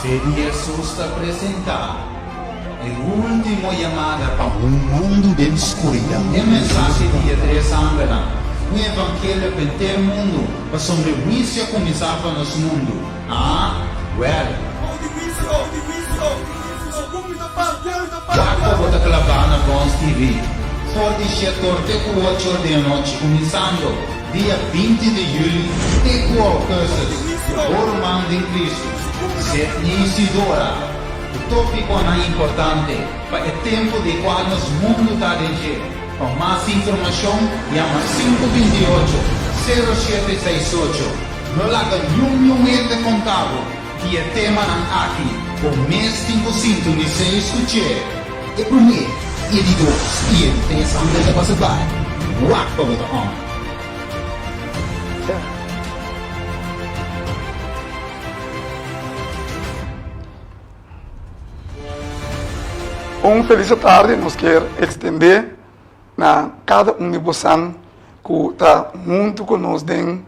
Jesus está apresentando a última chamada para um mundo de escuridão. É a mensagem de três anos. O evangelho para todo mundo, para sobreviver a começar para nosso mundo. Jacob está clavando na Bons TV. Forte chetorte com 8 da noite, começando dia 20 de julho, Teco Alcâcer, Ormando em Cristo. Setni Isidora, o tópico é importante para o tempo de qual nosso mundo está dentro. Para mais informação, chama 528-0768. Não larga nenhum erro de contato, que é tema aqui, com mais 500 de se escutar. E por mim, ele dois, e ele tem essa mulher para se dar. Rock para o homem. Feliz tarde, nós queremos estender na cada de vocês que está junto conosco em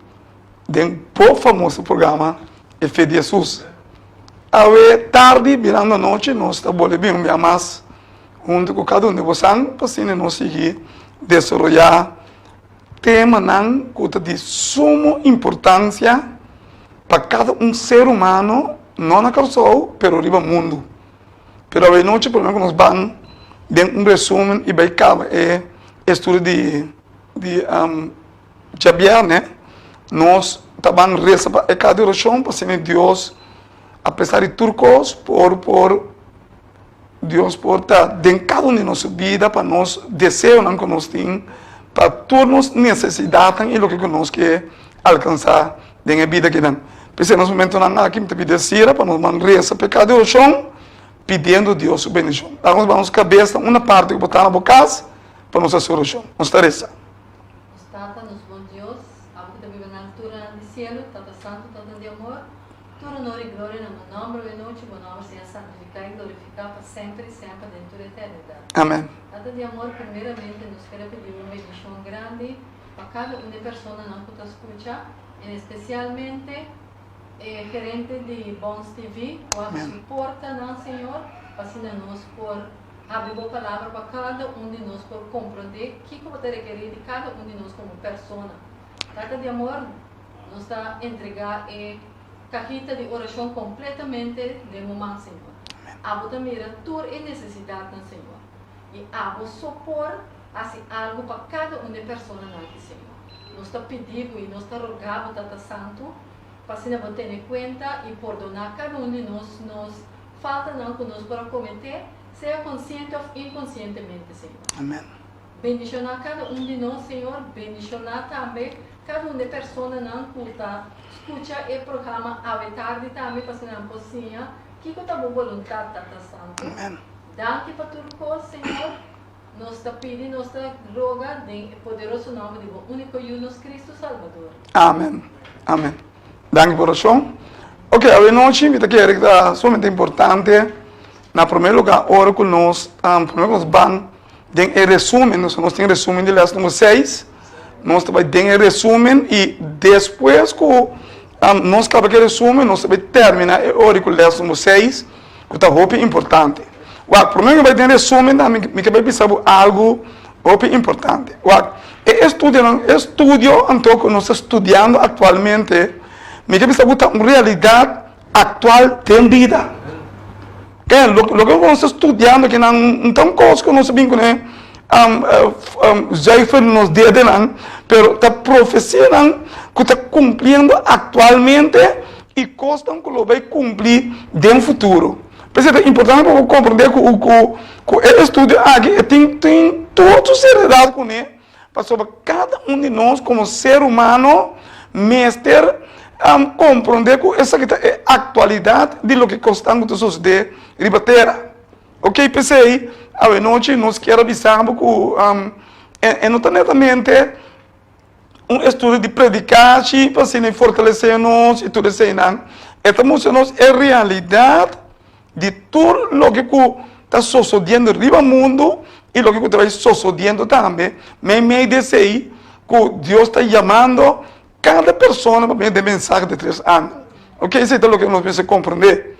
pouco famoso programa E Fé de Jesus. A tarde, virando a noite, nós estamos bem mais junto com cada de vocês para assim nós seguir desenvolver tema que é de suma importância para cada ser humano, não na pessoa, mas no mundo. Pero a noite, por exemplo, nós vamos dar resumo e vai acabar estudo de Javier, né? Nós também reza para cada oração, para ser Deus, apesar de turcos, por Deus por estar em cada de nossa vida, para nós desejos que nós temos, para todas as necessidades e o que nós queremos alcançar na vida que temos. Por isso, nesse momento, nós aqui me dizer para nós rezar para cada oração, pedindo a Deus sua bendição. Nós vamos cabeça uma parte que botar na boca para nossa oração. Vamos estar rezando. Tata, nos bom Deus, algo que vive na altura do cielo, Tata Santo, Tata de amor, todo honor e glória no nome e noite, bom nome seja santificado e glorificado para sempre e sempre dentro da eternidade. Amém. Tata de amor, primeiramente, nos quero pedir uma bendição grande para cada uma pessoa que nos escuta, e especialmente gerente de Bons TV, que suporta, não, Senhor, para assim nós por abrir a palavra para cada de nós por compreender o que você requerer de cada de nós como pessoa. Tata de amor, nos está entregar a cajita de oração completamente de momento, Senhor. Abo também mira tua necessidade, Senhor. E abo supor assim algo para cada de pessoa aqui, Senhor. Nos está pedindo e nos está rogando, Tata Santo, para assim não ter em conta e perdonar cada de nós falta não que nós para cometer, seja consciente ou inconscientemente, Senhor. Amém. Bendicionar cada de nós, Senhor. Bendicionar também cada de pessoas não culta. Escuta o programa à tarde também, para assim não possível. Que é a boa vontade, Tata Santo. Amém. Danke para tudo, Senhor. Nós está pedindo, nós está roga, em poderoso nome do único Jesus Cristo Salvador. Amém. Amém. Danke por oração. Ok, a noite, me quero que é somente importante. Na primeiro lugar, ora que nós vamos ter resumo, nós temos resumo de lição número 6. Nós vamos ter resumo e depois que nós acabamos o resumo, nós vamos terminar a ora com a lição número 6, que é muito importante. Primeiro vai ter resumo, me quero pensar algo muito importante. Estudio, então, que nós estamos estudando atualmente, me quero pensar uma realidade atual de vida. Lo que nós estamos estudando, que não tem coisa que nós sabemos, né? Já foi nos dias de lá, mas a profecia que está cumprindo atualmente e costa que lo vai cumprir no futuro. Por isso é importante para compreender que o estudo aqui tem toda a seriedade com ele, para sobre cada de nós, como ser humano, mestre, compreender que essa é a atualidade de lo que constante suceder na terra. Ok, pensei, a noite nós queremos avisar que notadamente estudo de predicar, para assim fortalecer-nos e tudo isso. Esta mostramos a realidade de tudo o que está sucedendo no mundo e o que está sucedendo também. Mas me disse que Deus está chamando cada pessoa para ver a mensagem de 3 anos. Ok, isso é o que nós precisamos compreender.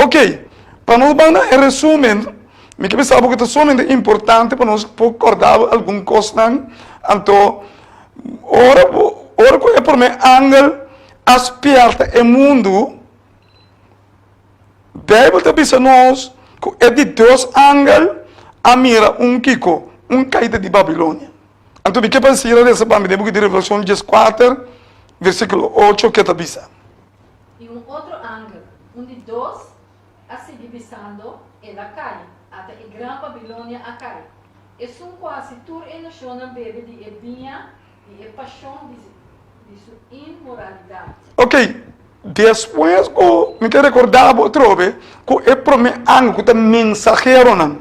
Ok, para nós mandar em resumo, me que pensava que é somente importante para nós recordar alguma coisa, então, ora que é por mim, ángel, aspirta o mundo, Bíblia está dizendo nós que é de Deus ángel, a mira kiko, caída de Babilônia. Então, me que pensar dessa parte, depois de Revelação 14, versículo 8, que está dizendo. E outro ángel, de dois, assim divisando, ela cai, até a grande Babilônia a cai. É quase tudo em nação bebe de ebinha, de paixão, de sua imoralidade. Ok, depois que me quero recordar outra vez, que é para mim ángel que está mensageiro, não.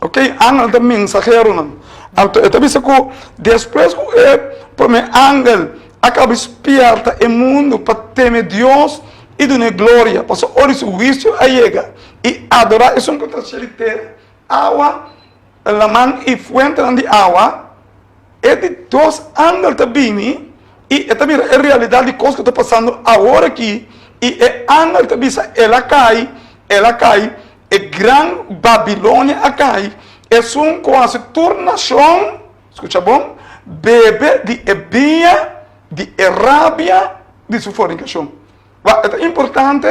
Ok, ángel está mensageiro, não. Então, eu disse que depois que é para mim ángel, acaba espierta o mundo para temer Deus e dar glória. Porque hoje o juízo chega e adorar é um contra água, a mão e fuente de água, é de dois ángeles também, e é também a realidade de coisas que está passando agora aqui, e é ángel também, ela cai, é grande Babilônia a cai, é quase tornação, escuta bom, bebe de ebinha, de rabia, de sua fornicação. É importante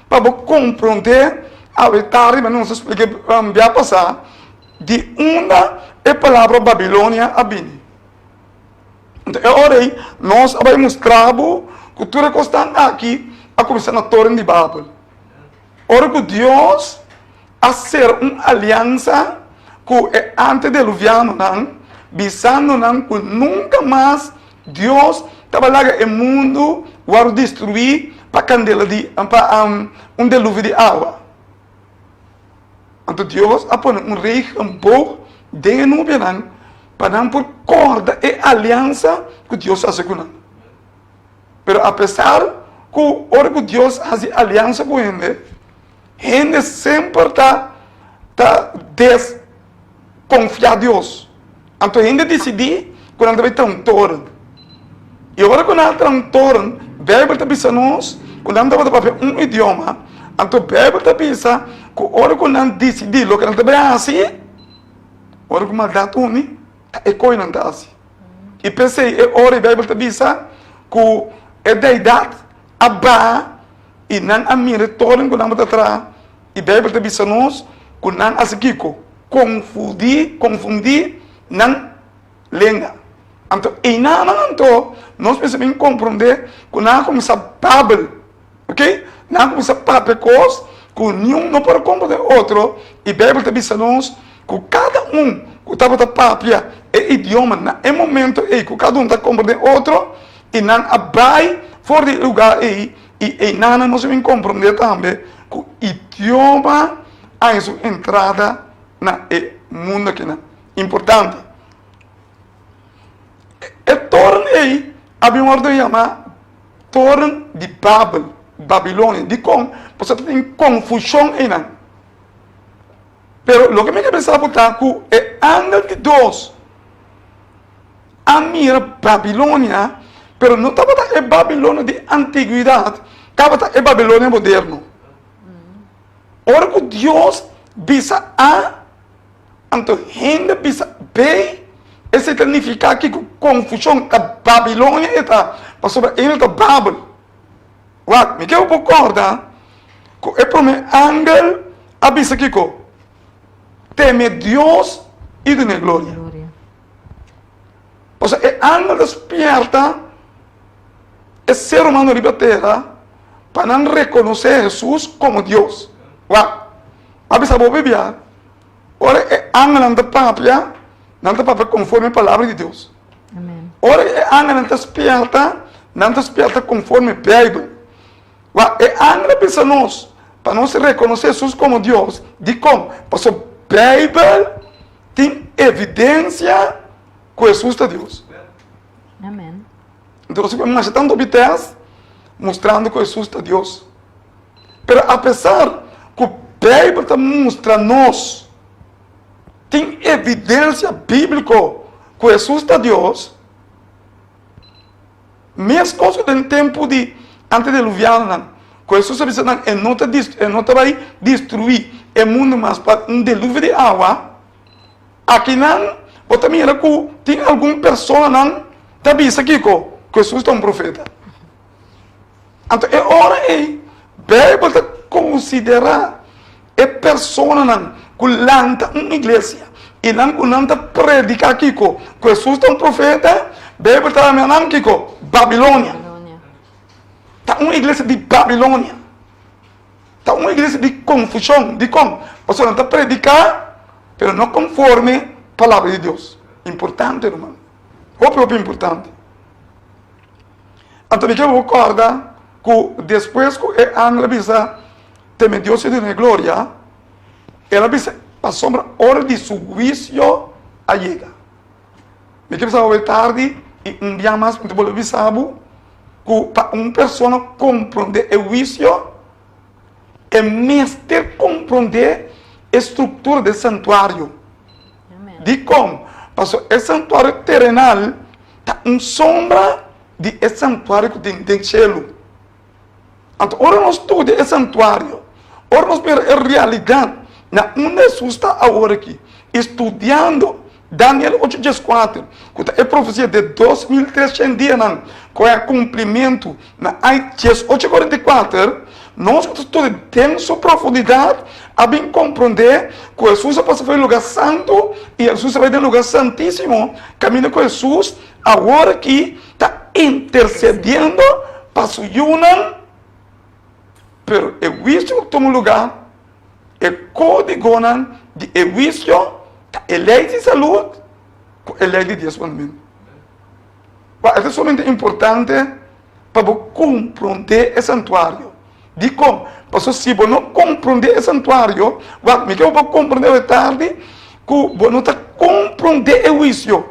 para compreender a verdade, mas não se explica vai passar, de onde é a palavra Babilônia a bem. Então, agora nós vamos mostrar que tudo que está aqui a começar na torre de Babel. Ora que Deus a ser uma aliança que é antediluviano, visando que nunca mais Deus estava lá no mundo para destruir para um dilúvio de água. Então Deus a põe rei pouco de nuvem para não por corda e aliança que Deus faz com ele. Mas apesar que hora que Deus faz aliança com ele sempre está desconfiar de Deus. Então ele decidiu que ele vai ter um torno. E agora quando ele tem um torno, a Bíblia está pensando nós, quando ele está para idioma, então a Bíblia está pensando que hora quando ele decidiu que ele vai fazer, hora que ele dá tudo, é coisa não está assim. E pensei, hora a Bíblia está pensando que é da idade, a barra, e não a minha retorno quando ele está atrás. E a Bíblia está pensando nós, que não assim que confundir, não lenga. Então, e nós precisamos compreender que não começa a Babel, ok? Não começa a papel coisa, que nenhum não pode compreender outro, e a Bíblia está dizendo que cada que estava a papel é idioma, é momento que cada está compreendendo outro, e não vai fora de lugar e não nós devemos compreender também que o idioma é sua entrada no mundo aqui, importante. E torno aí, havia uma ordem chamada torno de Babel, Babilônia, de você tem confusão aí, não. Pero o que me quer pensar é que é ángel de Deus, a mira Babilônia, pero não estava é Babilônia de antiguidade, estava é Babilônia moderno. Ora que Deus visa então gente visa bem, esse significa que confusão da Babilônia está sobre ele da Babel. What? Me quero concordar que é para mim ángel avisa que teme Deus e de glória. Ou seja, é ángel despierta é ser humano de terra para não reconhecer Jesus como Deus. What? Avisa a Bíblia. Ora é ángel não da papia, não da papia conforme a palavra de Deus. Amém. Ora é ángel não despierta conforme a Bíblia. É ángel pensa nós, para nós reconhecer Jesus como Deus. De como? Porque a Bíblia tem evidência que Jesus é Deus. Amém. Então, nós estamos obtendo, mostrando que Jesus é Deus. Mas, apesar que a Bíblia mostra nós, tem evidência bíblica que Jesus é Deus, mesmo coisas do tempo de antediluviano, Com Jesus avisa, ele não vai destruir o mundo mais para um dilúvio de água. Aqui não, ou também era que tem alguma pessoa não, também isso aqui, que Jesus é um profeta. Então, é hora aí, Bíblia considerar a pessoa não, que lanta uma igreja, e não que lanta predicar aqui, que Jesus é um profeta, Bíblia está me não, que Babilônia. Babilônia. Está uma igreja de Babilônia. Está uma igreja de confusão, de como? Você não está predicar, mas não conforme a palavra de Deus. Importante, irmão. Muito importante. Então, eu vou recordar que depois que a Ángela avisa, teme Deus de uma glória, ela avisa, a sombra, hora de seu juízo a llega. Me quero saber tarde, e um dia mais, eu vou avisar que para uma pessoa compreender o juízo, é mestre compreender a estrutura do santuário. Amém. De como? Porque o santuário terrenal está em sombra do santuário que tem céu. Então, ora nós estudamos o santuário, ora nós vemos a realidade, na onde Jesus está agora aqui, estudando Daniel 8:4, que é a profecia de 2300 dias, que é o cumprimento na 8:44, nós estudamos tem sua profundidade, a bem compreender que Jesus passa para o lugar santo e Jesus vai no lugar santíssimo, caminha com Jesus, agora que está intercedendo para o Yunan, pero o juízo que toma lugar, é código de juízo, a lei de saúde, a lei de 10 mandamentos. Isso é somente importante para compreender o santuário. De como? Porque se você não compreender o santuário, me quero compreender tarde, que você não está compreender o juízo.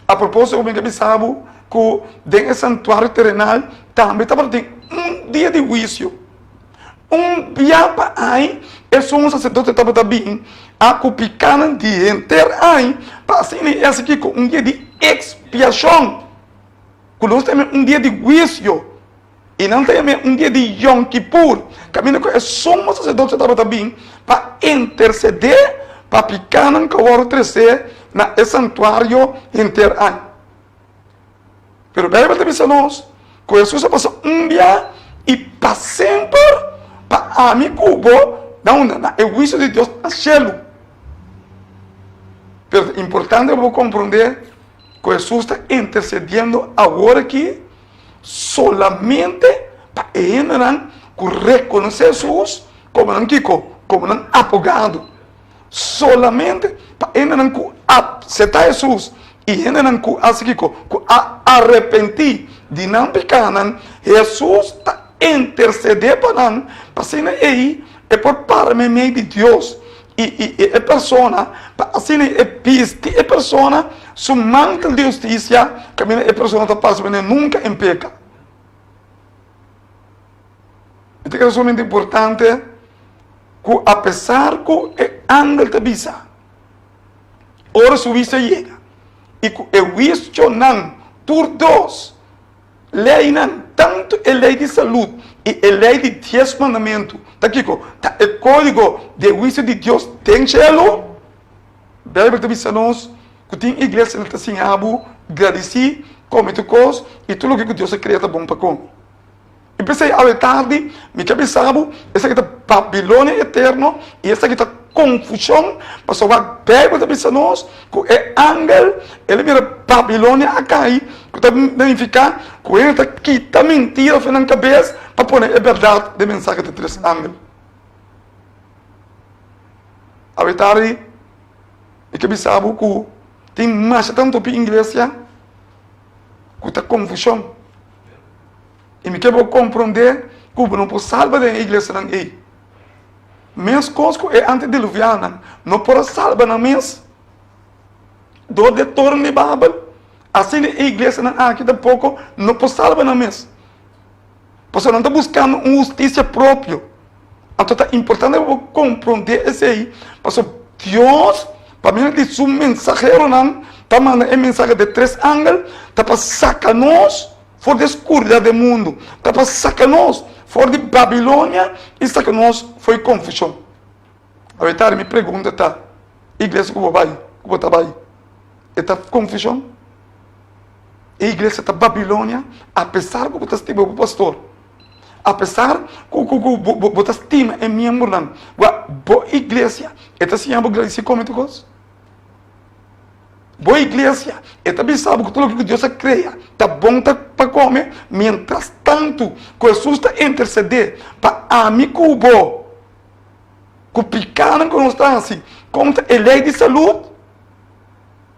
A propósito, eu me sabe que dentro do santuário terrenal também tem um dia de juízo. Um dia para aí, é só um sacerdote estava também a cupicar um dia inteiro aí, para assim, esse aqui com um dia de expiação. Que nós temos um dia de juízo. E não temos um dia de Yom Kippur. Caminho com é só um sacerdote estava também para interceder, para picar no cavalo 13 na santuário inteiro aí. Pero a Bíblia diz a nós que Jesus passou um dia e para sempre para a mim cubo na o juízo de Deus no céu. Pero é importante eu vou compreender que Jesus está intercedendo agora aqui solamente para eles reconhecer Jesus como um apogado. Solamente para eles aceitar Jesus e eles arrepentir de não pecar. Jesus está interceder para nós, para ser aí é por parte de Deus. E a pessoa, assim, a pessoa, su manto de justiça, que a pessoa está passando nunca em peca. Então, é somente importante que, apesar que o ángel te avisa, ora su vista chega, e que o juízo não, por dois, lei não, tanto a lei de saúde e a lei de 10 mandamentos, tá aqui, tá o código de juízo de Deus tem céu, a Bíblia te avisa nós, que tem igreja que está sem abo, agradecer, come tu coisa, e tudo o que Deus criou está bom para comer. E pensei, à tarde, me cabeçava, essa aqui está Babilônia eterno, e essa aqui está confusão, mas a Bíblia te avisa nós, que é ángel, ele mira Babilônia a cair, que está verificar, que ele está quitando mentira na cabeça, para pôr a verdade da mensagem de 3 ángeles. À tarde, me cabeçava que tem mais tanto para a igreja, que está confusão. E me quero compreender que não pode salvar a igreja não é. Minhas coisas é antediluviana, não pode salvar na mesa. Do de torno de Babel, assim a igreja não aqui da pouco não pode salvar na mesa. Porque não está buscando uma justiça própria. Então é importante eu compreender isso aí. Porque Deus, para mim, diz um mensageiro não, está mandando a mensagem de 3 ángeles, está para sacar nós fora da escuridão do mundo, para sacar-nos fora de Babilônia e sacar-nos foi confusão. A verdade me pergunta, tá? Igreja que vai, que vai, está confusão? A igreja está Babilônia, apesar que você estima o pastor, apesar que você estima em minha mulher, boa igreja, está se chama igreja como tu gosta? Boa igreja, está bem sabe que tudo que Deus cria, está bom para comer, mientras tanto, que Jesus está interceder para amigo bom, que picando com nós assim, contra a lei de saúde.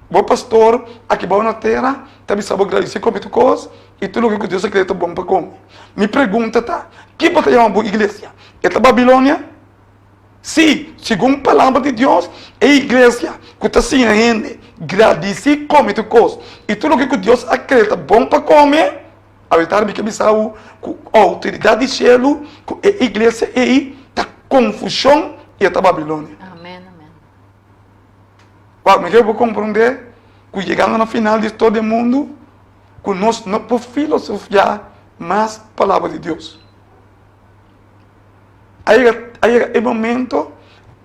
Bom pastor, aqui bom na terra, também sabe agradecer como tu coisa, e tudo que Deus cria está bom para comer. Me pergunta, tá? Que pode chamar boa igreja? É a Babilônia? Sim, segundo a palavra de Deus, é a igreja que está assim ainda, agradecer como tu coisa, e tudo que Deus acredita bom para comer, a verdade é que sabe a autoridade do céu, que a igreja aí está confusão e está Babilônia. Amém, amém. Me quero compreender que chegando no final de todo o mundo, que nós não podemos filosofiar mais a palavra de Deus. Aí é o momento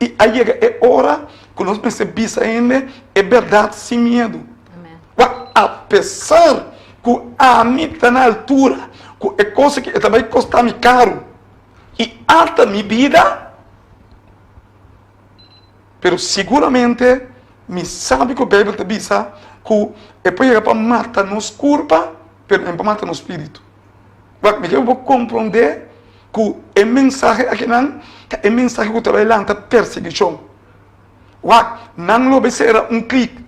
e aí é a hora que nós percebemos ainda é verdade sem medo. Amém. Apesar que a mim está na altura, que é coisa que também custa-me caro e alta minha vida, pero seguramente me sabe que a Bíblia te diz que é para matar nos corpo, pero é para matar no espírito. Me quero compreender que o mensagem aqui não é o mensagem que trabalha lanta perseguição. Não lo será clique.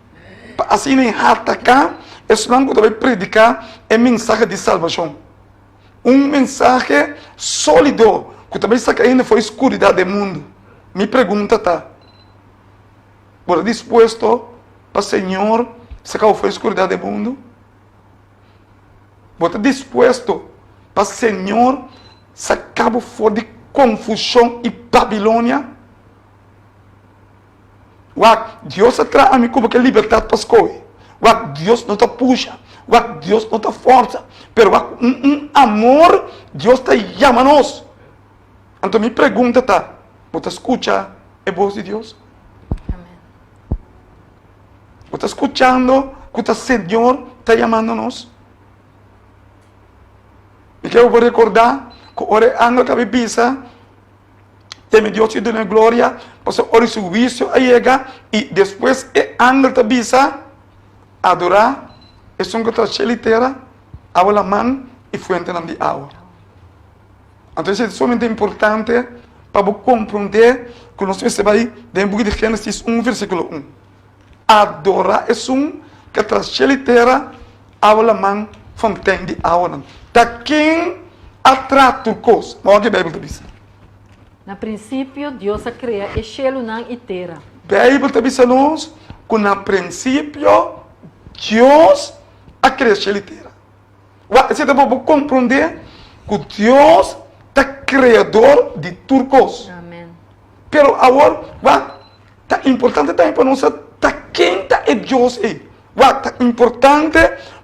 Assim nem atacar, é só que trabalha predicar é mensagem de salvação. Mensagem sólido que também está caindo foi escuridão do mundo. Me pergunta, tá? Você disposto para o Senhor sacar o escuridão do mundo? Você disposto para o Senhor sacar o fora de confusão e Babilônia? Deus traz a mim como que liberdade para as coisas. Deus não te puxa. Deus não te força. Pero amor, Deus te chama a nós. Então me pergunta, tá? Você escuta a voz de Deus? Você está escutando que o Senhor está chamando-nos? E quero recordar que ora anda que bebisa, tem Deus de na glória, pois ora o juízo chega e depois anda que bebisa, adorar, é um que está liteira, água mão e fuente de água. Então isso é somente importante para compreender que nós vai de book de Gênesis 1, versículo 1. Adorar é que traz liteira, água mão, fonte de água. Da quem atrata coisa? Mas o que a Bíblia diz? No princípio, Deus criou o céu e terra. A Bíblia diz que no princípio, Deus criou o céu e terra. Você deve compreender que Deus é criador de tudo coisa. Amém. Pero agora, é importante também para nós quem é Deus é. É importante,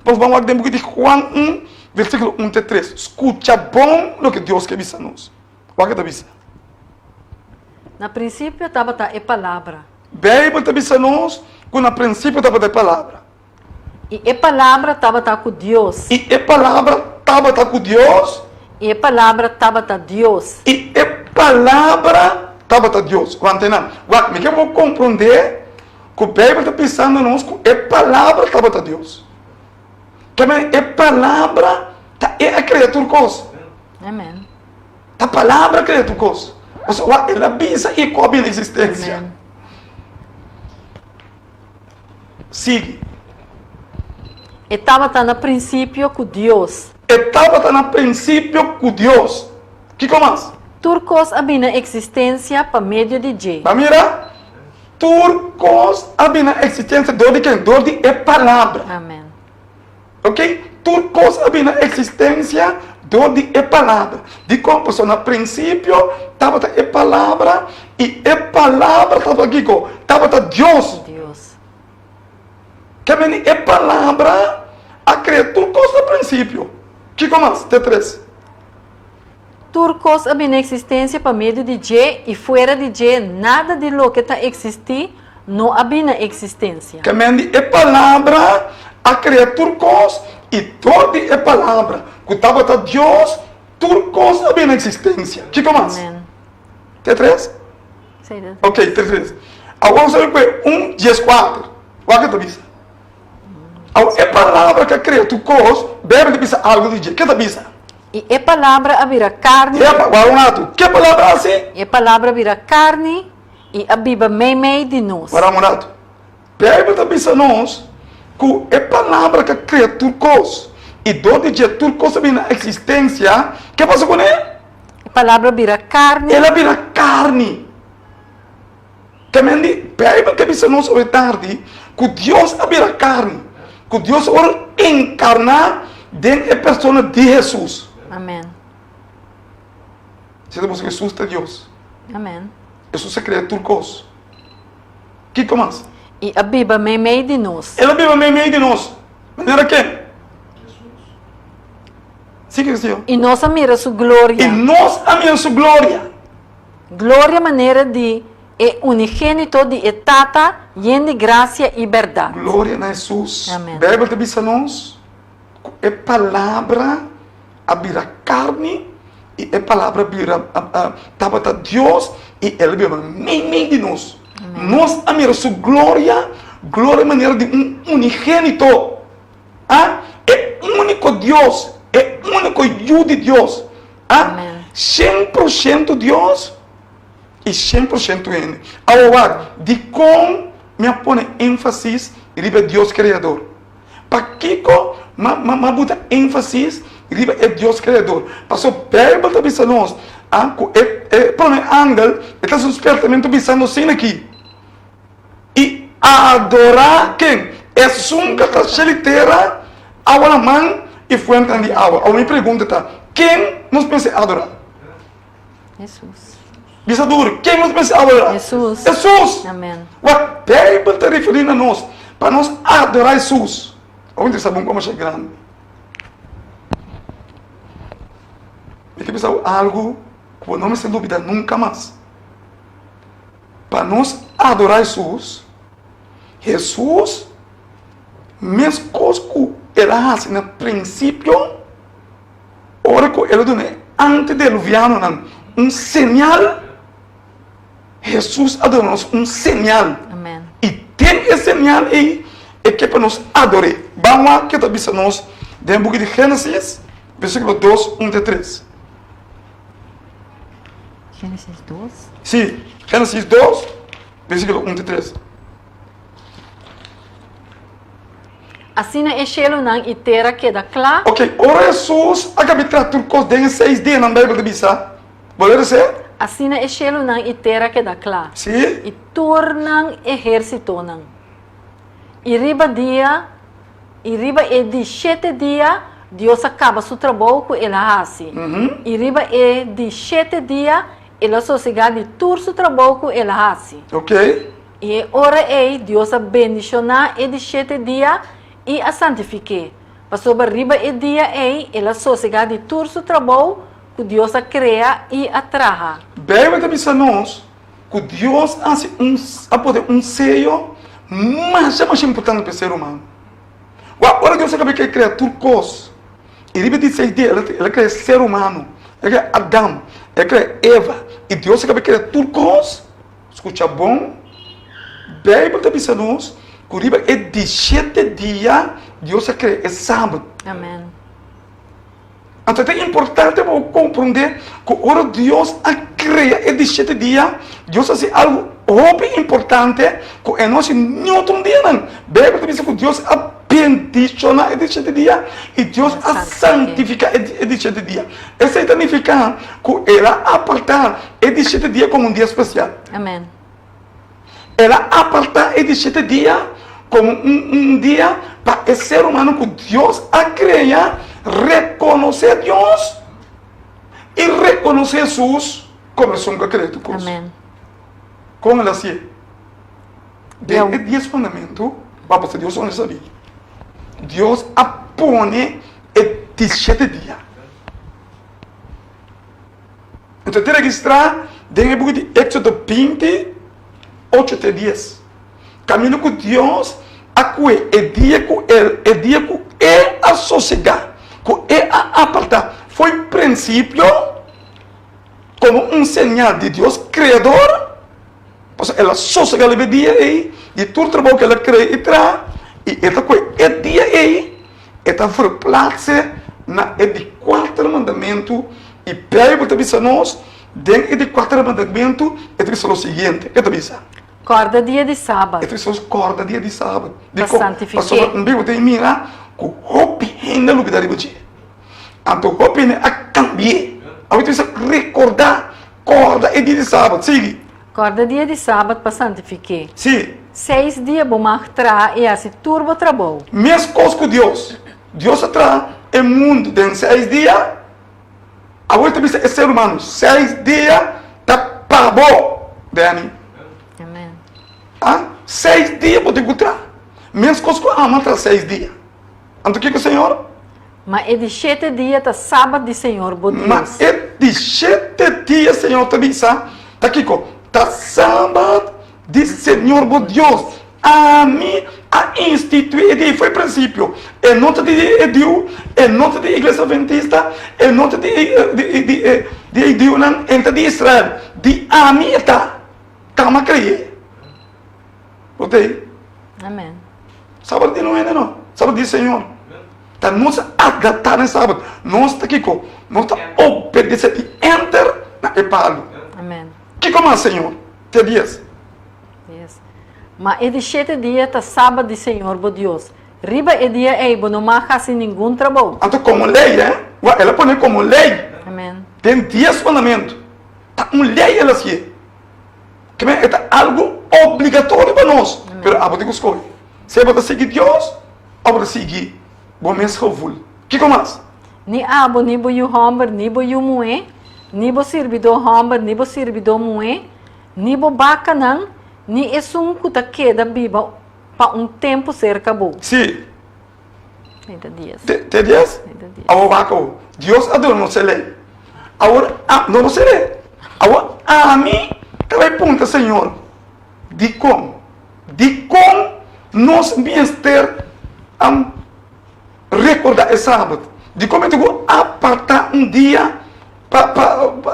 nós vamos ver de Juan 1, versículo 1 a 3. Escucha bom o que Deus quer dizer a nós. O que está dizendo? No princípio estava a palavra. A Bíblia está dizendo a nós que no princípio estava a palavra. E a palavra estava com Deus. E a palavra estava com Deus. E a palavra estava com Deus. E a palavra estava com Deus. Me quero compreender que a Bíblia está pensando a nós que a palavra estava com Deus. Também a palavra é a criatura coisa. Amém. A palavra é a criatura coisa. Ela avisa e cobre a existência. Amém. Sigue. Estava no princípio com Deus. Estava no princípio com Deus. Que mais? Turcos havia existência por meio de J. Mira, turcos havia existência de quem? De a palavra. Amém. Ok? Turcos havia existência de a palavra. De como no princípio estava a palavra e a palavra estava aqui, estava Deus. Deus. Que vem a palavra a criatura no princípio. que mais? T3. Turcos había existencia para medio de J y fuera de J nada de lo que está existir no había existencia. Que mendi é palavra a criar turcos e toda é palavra. Que estava a Deus, turcos havia existência. Que mais? Amén. T3? Say that. Ok, T3. Agora você vai 1, 10, 4. Olha que está é palavra que cria turcos, deve pensar algo de Deus. Que está pensando? Y es palabra había carne. Que palavra assim? E a palavra vira carne e habita meio de nós. Varamonato. Bíblia está pensando que é palavra que cria turcos. E donde dia turcos vem na existência, que passa com ele? A palavra vira carne. Ela vira carne. Que mendi, Bíblia está pensando sobre tarde, que Deus vira carne. Que Deus ora encarnar dentro da pessoa de Jesus. Amém. Se você Jesus é Deus. Amém. Jesus se cria turcos. Que mais? E habita meio de nós. Ela vive meio de nós. Maneira quem? Sim, Cristiano. E nós mira sua E glória. nós amamos sua glória. Glória maneira de é unigênito de etata, lleno de graça e verdade. Glória a Jesus. Amém. A Bíblia te diz a nós, é palavra a vira carne, e é palavra a estava Deus, e Ele vive meio de nós. Nós amamos sua glória, glória maneira de unigênito. Ah? É único Deus, é único Yu de Deus. Ah? Amém. 100% Deus e 100% Ele. Agora, de como me põe ênfase riba Deus Criador. Para que me bota ênfase riba é Deus Criador. Passou Bíblia está pensando nós, para o ángel, está espertamente pensando assim aqui. E adorar quem? É sunga que se terra, água na mão e fonte de água. A minha pergunta está, quem nos pensa adorar? Jesus. Bisa duro, quem nos pensa adorar? Jesus. Jesus. Amém. O Bíblia está referindo a nós, para nós adorar Jesus. Onde sabemos como é grande? Eu quero pensar algo que não me sem dúvida nunca mais. Para nós adorar Jesus, Jesus, mesmo coisa que ele faz no princípio, hora que ele deu antediluviano, sinal, Jesus adorou nos sinal. Amém. E tem esse sinal aí, é que para nós adorar. Vamos lá, que está dizendo nós, dentro do de Gênesis, versículo 2, 1-3. Gênesis 2. Sim, Gênesis 2, versículo 1-3. Assim é chelo não e terra queda clara. Ok, ora Jesus acabou de tratar coisas dentro de 6 dias na Bíblia de Bisa. Pode ser? Assim é chelo não e terra queda clara. Sim. E tornam exército não. E riba dia, e riba é de 7 dias, Deus acaba seu trabalho que ele faz. E riba é de 7 dias, ele sossega de todo o trabalho que ele faz. Ok. E ora é Deus a bendicionar e de 7 dias e a santificar. Para sobre riba e dia é ele sossega de todo o trabalho que Deus a cria e a traga. Bíblia está dizendo nós que Deus pode sello mais importante para o ser humano. Agora Deus acaba de criar turcos. E riba de 6 dias, ele cria ser humano. Ele cria Adão, ele cria Eva. E Deus acaba de criar turcos. Escuta bom. Bíblia está dizendo nós que riba é de 7 dias, Deus cria sábado. Amém. Então é importante compreender que ora Deus a cria é de 7 dias, Deus faz algo importante que é nosso outro dia não. Bíblia diz que Deus a bendiciona é de 7 dias e Deus a santifica é de 7 dias. Isso significa que ela apartar é de 7 dias como dia especial. Amém. Ela apartar é de 7 dias como dia para o ser humano que Deus a criar reconhecer Deus e reconhecer Jesus como o que acredita. Amém. Como ela se é 10 mandamentos, para Deus não sabia. Deus apone de 7 dias. Você tem que registrar dentro do livro de Éxodo 20, 8 até 10. Caminho com Deus, é dia que é a sossegar, que é a apartar. Foi princípio como um sinal de Deus Criador. Ela sossega o dia aí, de todo o trabalho que ela cria e traz, e esta coisa é dia aí, esta verplaatse na de 4 mandamentos, e Bíblia te diz a nós, dentro de 4 mandamentos, te diz o seguinte, que te diz? Corda dia de sábado. Te diz corda dia de sábado. Para santificar. Pastor, Bíblia te mira, que o hopi ainda lugar da ributi. Então, o hopi a cambiar. A gente precisa recordar, corda é dia de sábado, siga. Corda dia de sábado para santificar. Sim. 6 dias vou mostrar e assim turbo trabalho. Mesma coisa com Deus. Deus atrás é mundo em 6 dias. A outra vez é ser humano. 6 dias está para bom. Dani. Amém. 6 dias pode encontrar. Mesma coisa com a ama atrás 6 dias. Então o que é o Senhor? Mas é de 7 dias está sábado de Senhor, bom Deus. Mas é de 7 dias, Senhor, te diz. Está aqui, está sábado de Senhor, bom Deus. A mim, a instituir, e foi princípio. É nota de Deus, é nota de Igreja Adventista, é nota de Israel. De a mim está. Calma, creia. Botei. Amém. Sábado de noite, não. Sábado de Senhor. Tá nós agatar no sábado. Nós está aqui, nós está obedecer e enter na epalo. Amém. Que como Senhor? Te dias. Yes. Mas é de 7 dias está sábado de Senhor, bom Deus. Riba é dia aí, bom não marca assim nenhum trabalho. Então como lei, né? Ela põe como lei. Amém. Tem 10 mandamentos. Tá lei ela assim. Que é algo obrigatório para nós. Mas a gente escolhe. Se você seguir Deus, a você seguir o mesmo rolo. Que como mais? Ni abo, ni bo yu homber, ni bo yu mue, ni bo servidor homber, ni bo servidor mue, ni bo bacanang, ni esum kuta queda biba para tempo ser acabou. Sim. 30 dias. Te dias? 30 dias. Agora vai Deus adora não se lei. Agora, não se lei. Agora, a mim, que vai perguntar, Senhor, de como nós vamos ter recordar esse sábado, de como eu vou apartar dia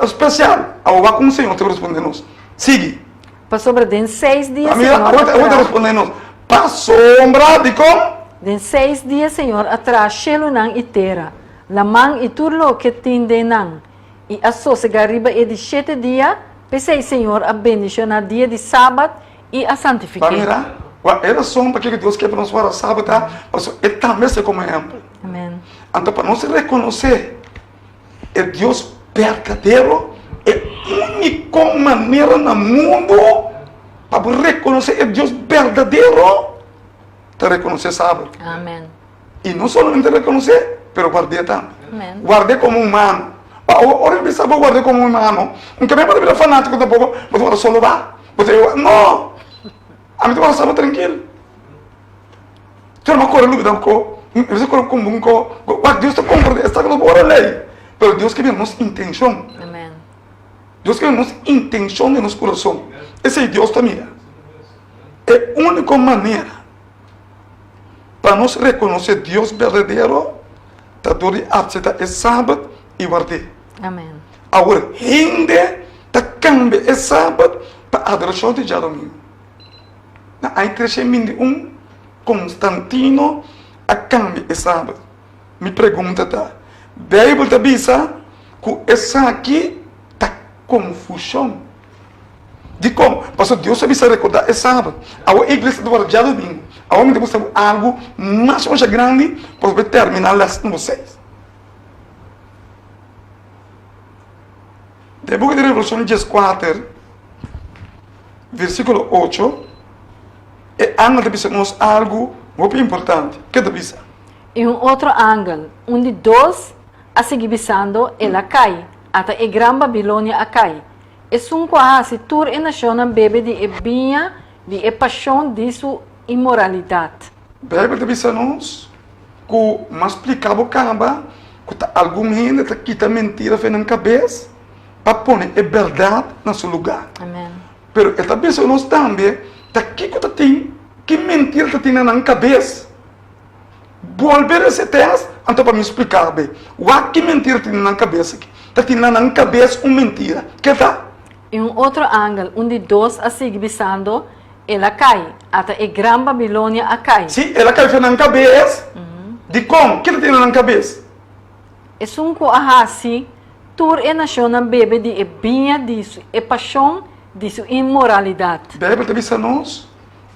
especial. Agora, como o Senhor te responder-nos. Sigue. Para sobre den 6 dias, Agora te responder-nos. Para sombra de como? Den 6 dias, Senhor, atrás, chelo nang itera, lamang iturlo que tinde nang, e a sossegariba é de 7 dias, pensei, Senhor, a bendição na dia de sábado e a santificar. Era sombra que Deus quer para nós para sábado, tá? É também ser como exemplo. Amém. Então, para nós reconhecer, é Deus verdadeiro, é a única maneira no mundo para reconhecer é Deus verdadeiro, para reconhecer sábado. Amém. E não somente reconhecer, mas guardar também. Amém. Guardar como humano. Ora, ele sabe guardar como humano. Um caminho para virar fanático tampouco, mas agora só louvar. Não! A mim tu vai saber tranquilo. Tu não corre lugar com, você corre com um co, Deus te compra, está com a lei. Mas Deus quer ver nossa intenção. Amém. Deus quer ver nossa intenção de nosso coração. Esse é Deus também. É a única maneira para nós reconhecer Deus verdadeiro, tá duro aceitar esse sábado e guardar. Amém. Agora, ainda tá cambia esse sábado para adoração de dia domingo. Aí crescimento Constantino a cambia esse sábado. Me pergunta, tá? Bíblia te diz que essa aqui tá confusão. De como? Pastor, Deus precisa recordar esse sábado. A igreja do dia domingo. A homem deve saber algo mais grande para terminar as vocês. De book de Revolução 14, versículo 8, é ângulo de pensarmos algo muito importante. Que te pensa? E outro ângulo, onde dois a seguir visando, ela cai, até a Gran Babilônia a cai. E um quase tur e nação bebe de ebinha, de paixão de sua imoralidade. Bíblia te pensa-nos que mais explicava o camba, que algum gente que quita mentira na cabeça, para pôr a verdade no seu lugar. Amen. Pero esta pessoa nós também, daqui que tem, que mentira que tem na cabeça. Volver esse teste, então para me explicar bem. O que mentira tem na cabeça aqui? Tem na cabeça uma mentira. Que tá? Em outro ângulo, onde dois a seguir bisando, ela cai. Até a Gran Babilônia a cai. Sim, ela cai na cabeça. De como? O que tem na cabeça? E sunko ahasi, tur e nação na bebe de ebinha disso, e paixão disso imoralidade. A Bíblia diz a nós,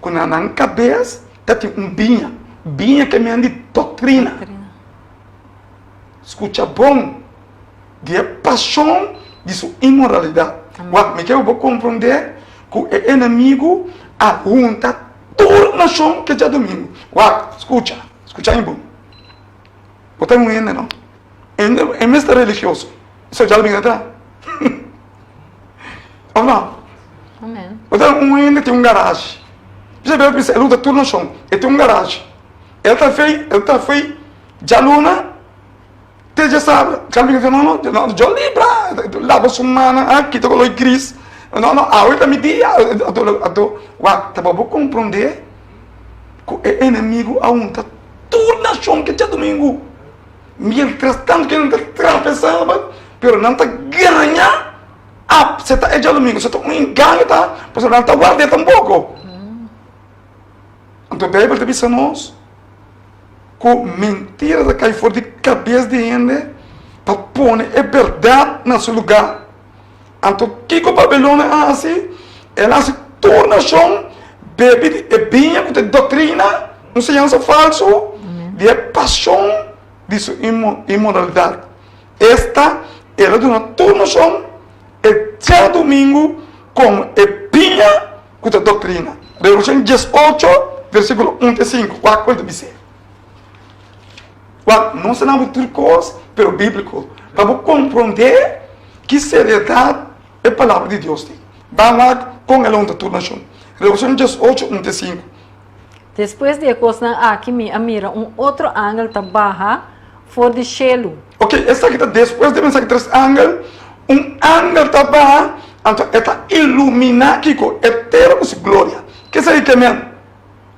que na cabeça tem binha. Binha que é de doutrina. Escuta bom. De paixão disso imoralidade. Me quero compreender que o inimigo ajunta toda a nação que é domingo. Escuta aí bom. Botar um ende, não? É mestre religioso. Isso já vem atrás. Ou não? Amém. Botar um ende tem garagem. Você vê que ele luta toda a nação. Ele tem garagem. Ele está feio, já luna. Já sabe, já me disse, não, eu libra, lava semana, aqui estou com o Cris, não, ahorita me dia, tá bom, vou compreender que o inimigo aumenta toda a nação que é domingo, mientras tanto que não está pensando, pero não está ganhando, você está domingo, você está um engano, tá, você não está guardando tampouco. Então a Bíblia diz a nós, com mentira de cair fora de cabeça de gente para pôr a verdade no seu lugar. Então, o que a Babilônia faz? Ela faz toda a nação bebe de vinho com doutrina, não se chama falso, de paixão, de sua imoralidade. Esta, ela dona toda a nação, e dia domingo, com a vinho com doutrina. Revolução 18, versículo 1 e 5. Qual é o dizer? Não se não é coisa, pero bíblico. Para compreender que seriedade é a palavra de Deus. Vamos lá com ela onde toda a nação. Revolução 18, 1 e 5. Depois de coisa aqui mira outro ângulo tá barra fora de cielo. Ok, esta aqui está depois de mensagem 3 ângulos, ângulo está barra, então está iluminado com eterna glória. Que é isso que é mesmo?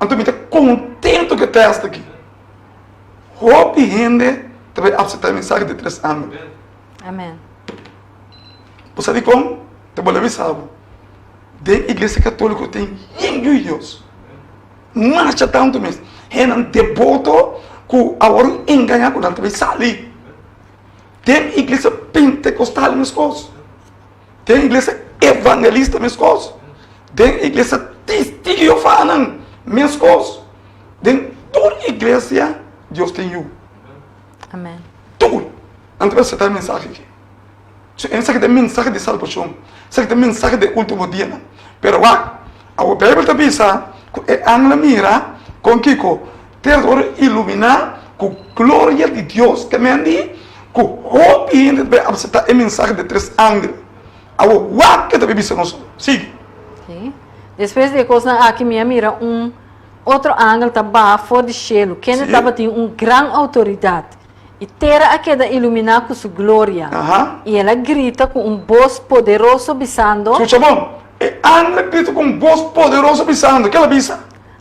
Então me está contente que está esta aqui. Hope gente também aceitar a mensagem de 3 ângulos. Amém. Você sabe como? Te vou avisar. Dentro da igreja católica tem Deus. Marcha tanto mesmo. É um devoto que agora enganar com ele também sai. Tem igreja pentecostal nas coisas. Tem igreja evangelista nas coisas. Tem igreja testigo de Jeová nas coisas. Tem toda igreja Deus tem you. Amém. Tudo. Então você está a mensagem aqui. Essa aqui é a mensagem de salvação. Essa aqui é a mensagem do último dia. Pero a Bíblia está pensando que a mira com que ter iluminar com glória de Deus. Que me diz que o gente vai aceitar a mensagem de 3 ângulos. A o que está pensando. Siga. Sim. Depois de coisa aqui mira outro ângulo está fora de cielo, que ele estava tendo uma grande autoridade. E terra queda iluminar com sua glória. E ela grita com voz poderoso bisando. Escuta bom. E ela grita com voz poderoso bisando. Que ela bisa?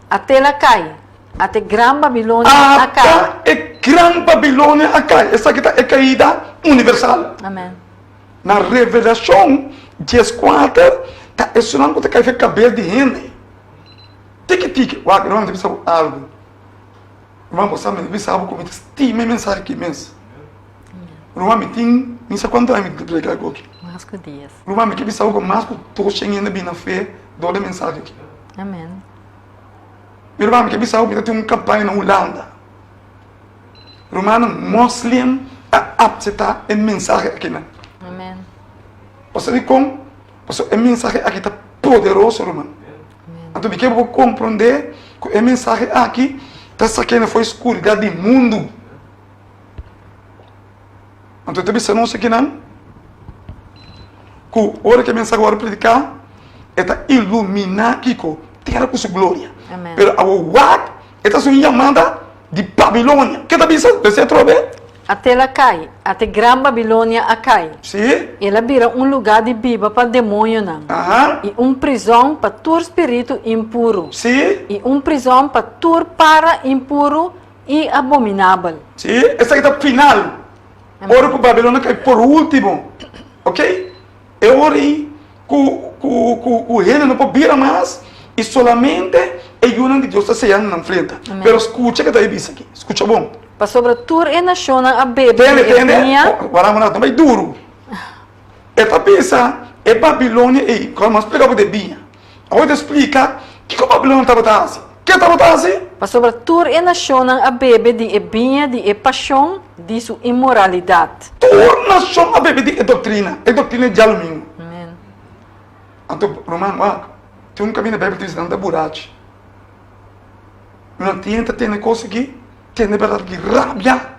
Até ela cai. Até Gran Babilônia a cai. Até Gran Babilônia a cai. Essa aqui é caída universal. Amém. Na Revelação 14, está ensinando que cai a cabeça de gente. Tique-tique. Não deve saber algo. Vamos saber, deve saber como estima a mensagem aqui mesmo. Não me tem, não sei quanto é que pregar aqui. Mais que dias. Não me quer saber como mais que estou chegando bem na fé, dou a mensagem aqui. Amém. Não me quer saber que tem uma campanha na Holanda. Romano muslim a aceitar a mensagem aqui, né? Amém. Você vê como? A mensagem aqui está poderosa, Romano. Então, me quero compreender que a mensagem aqui está aqui foi escuridão do mundo. Então, eu estou aqui não? Que a hora que a mensagem vai predicar é iluminar aqui com terra com sua glória. Mas a WAC é uma chamada de Babilônia. O que está pensando? Você trouxe? até ela cai, até Gran Babilônia a cai. Sim? Ela vira lugar de viva para demônio não. Aham. E prisão para todo espírito impuro. Sim? E prisão para todo para impuro e abominável. Sim? Essa aqui é a final. Ora que o Babilônia cai por último. Ok? É hora aí que o reino não pode vir mais e solamente é uma de Deus está saindo na frente. Mas escuta que está aí isso aqui. Escuta bom. Para sobre toda a nação a bebê. Entende? Agora não é duro. Esta peça é Babilônia e como explica para Debinha. Agora explica que a Babilônia estava fazendo. O que estava fazendo? Para sobre toda a nação a bebê de ebinha, de paixão, de sua imoralidade. Toda nação a bebê de doutrina de alumínio. Amém. Então, Romano, tem um caminho da Bíblia dizendo da buraco. Não tenta ter conseguir, tem verdade de rabia.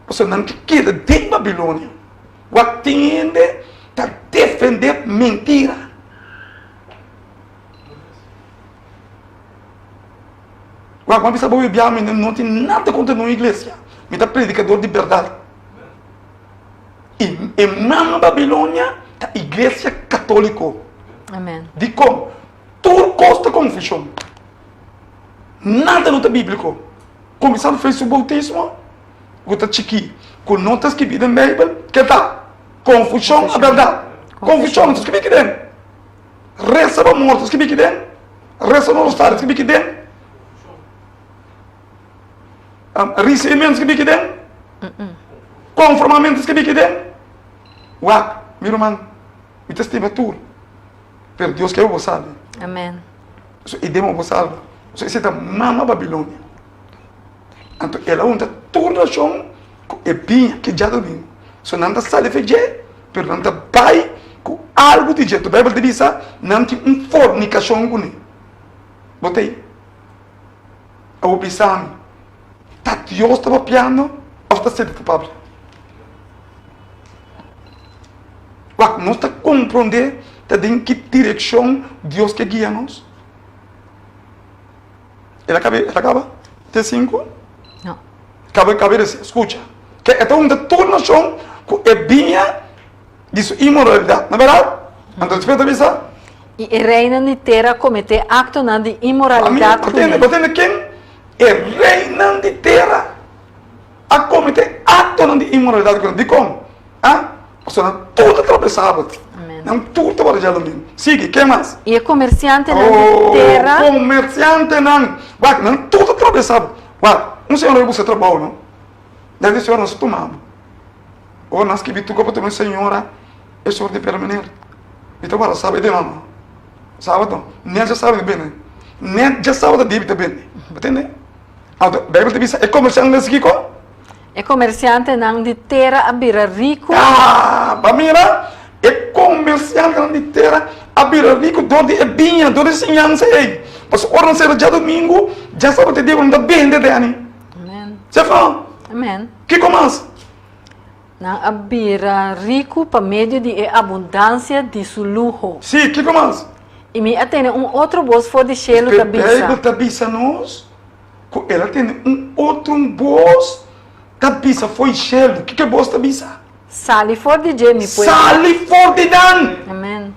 Você não quer de Babilônia. O atende a defender mentira. Quando você vai beber, não tem nada contra a igreja. Me dá predicador de verdade. E na Babilônia, a igreja católica. Amém. De como? Tudo custa confusão. Nada não está bíblico. Começando fez o bautismo, gota chiqui, com notas que videm na Bíblia, que está? Confusão, a verdade. Confusão, não está escrito aqui dentro. Reza para mortos, escrito aqui dentro. Reza no rosário, escrito aqui dentro. Recebimento, escrito aqui dentro. Conformamento, escrito aqui dentro. Uau, meu irmão, me testiva tudo. Pero Deus quer você salve. Amém. E demos você salve. Você está mama Babilônia. Então, ela onde toda a nação é bem que já domingo. Só não está sale feijão, pero não está pai com algo de jeito. A Bíblia diz não tem fornicação com ele. Botei. A opção. Tá Deus estava piano, ou está sendo culpável. Nós está compreender em que direção Deus quer guiar-nos. Ele acaba? T5? Não. Acaba de escuta. Que é onde toda nação é bem de sua imoralidade. Não é verdade? Então, você pode pensar? E a reina inteira cometer acto de imoralidade. Batendo quem? É reina inteira a cometer acto de imoralidade. De como? Você não tudo atravessava. Não tudo estava já mesmo. Siga, quem mais? E o comerciante inteira. Comerciante não tudo atravessava. Um senhor não você trabalha, não? Deve ser nós tomamos. Ou nós que vitu para tomar senhora, é senhor de permanente. Então agora sabe de não? Sábado, nem já sabe bem, né? Nem já sabe da dívida bem, entende? A Bíblia diz é comerciante nesse que com? É comerciante não de terra a vira rico. Mira, é comerciante não de terra a vira rico, onde é binha, onde é ensinança aí. Mas ora não será já domingo, já sabe te digo, não bem de Dani. Amém. Você fala? Amém. Que começa? Não a vira rico para meio de abundância de seu luxo. Sim, que começa? E me atende outro voz for de chelo da A Bíblia está dizendo nós, ela tem outro voz. Tabisa foi chelo. O que é bosta tabisa? Sali for de Jamie. Sali for de Dan. Amém.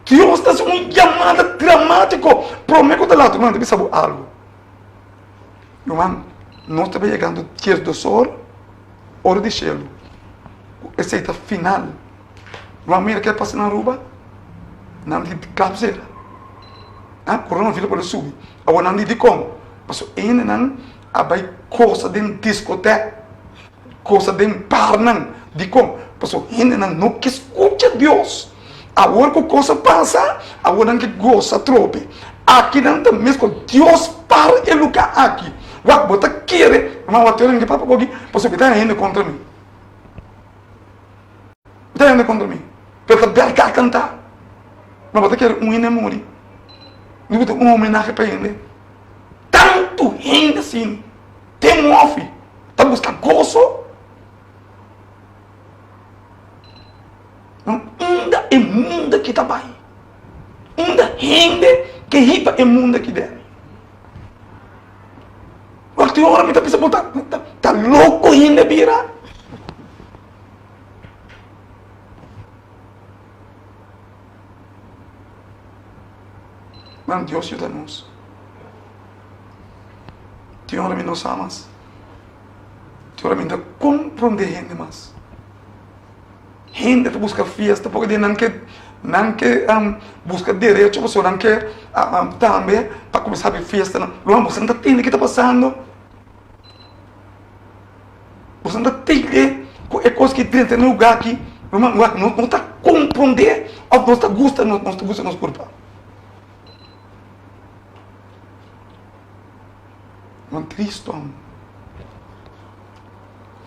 Deus está fazendo uma chamada dramática. Prometo de lado, irmão, tabisa algo. Irmão, nós estamos chegando dia do sol, hora de chelo. Essa é a final. Irmão, mira que passa na rua, não de capseira. Coronavírus pode subir. Agora não de como? Mas ainda não abai coisa de discoteca, coisa de bar não, de como? Mas ainda não que escuta Deus. Agora que a coisa passa, agora não que gosta trope. Aqui não tem mesmo Deus para o lugar aqui. Vai botar querer, mas o teu não que papo aqui, mas você está ainda contra mim. Está ainda contra mim. Porque bem cá cantar. Mas você quer inamore. Não botar homenagem para ele. Tanto ainda assim, tem um off, está buscando gozo. Não, ainda é mundo que está bem. Ainda que riba é mundo que deve. Porque hora me está pensando, está tá louco ainda, bira. Mas Deus ajuda-nos. Deus ora nos amas. Deus ora nos compreende gente mais. Gente que busca fiesta, porque não que busca direito, você não quer também para começar a festa. Não, você não entende o que está passando. Você não entende é coisa que dentro do lugar aqui. Não está compreender, ou não está gostando, não está gostando, culpa. Mas triste,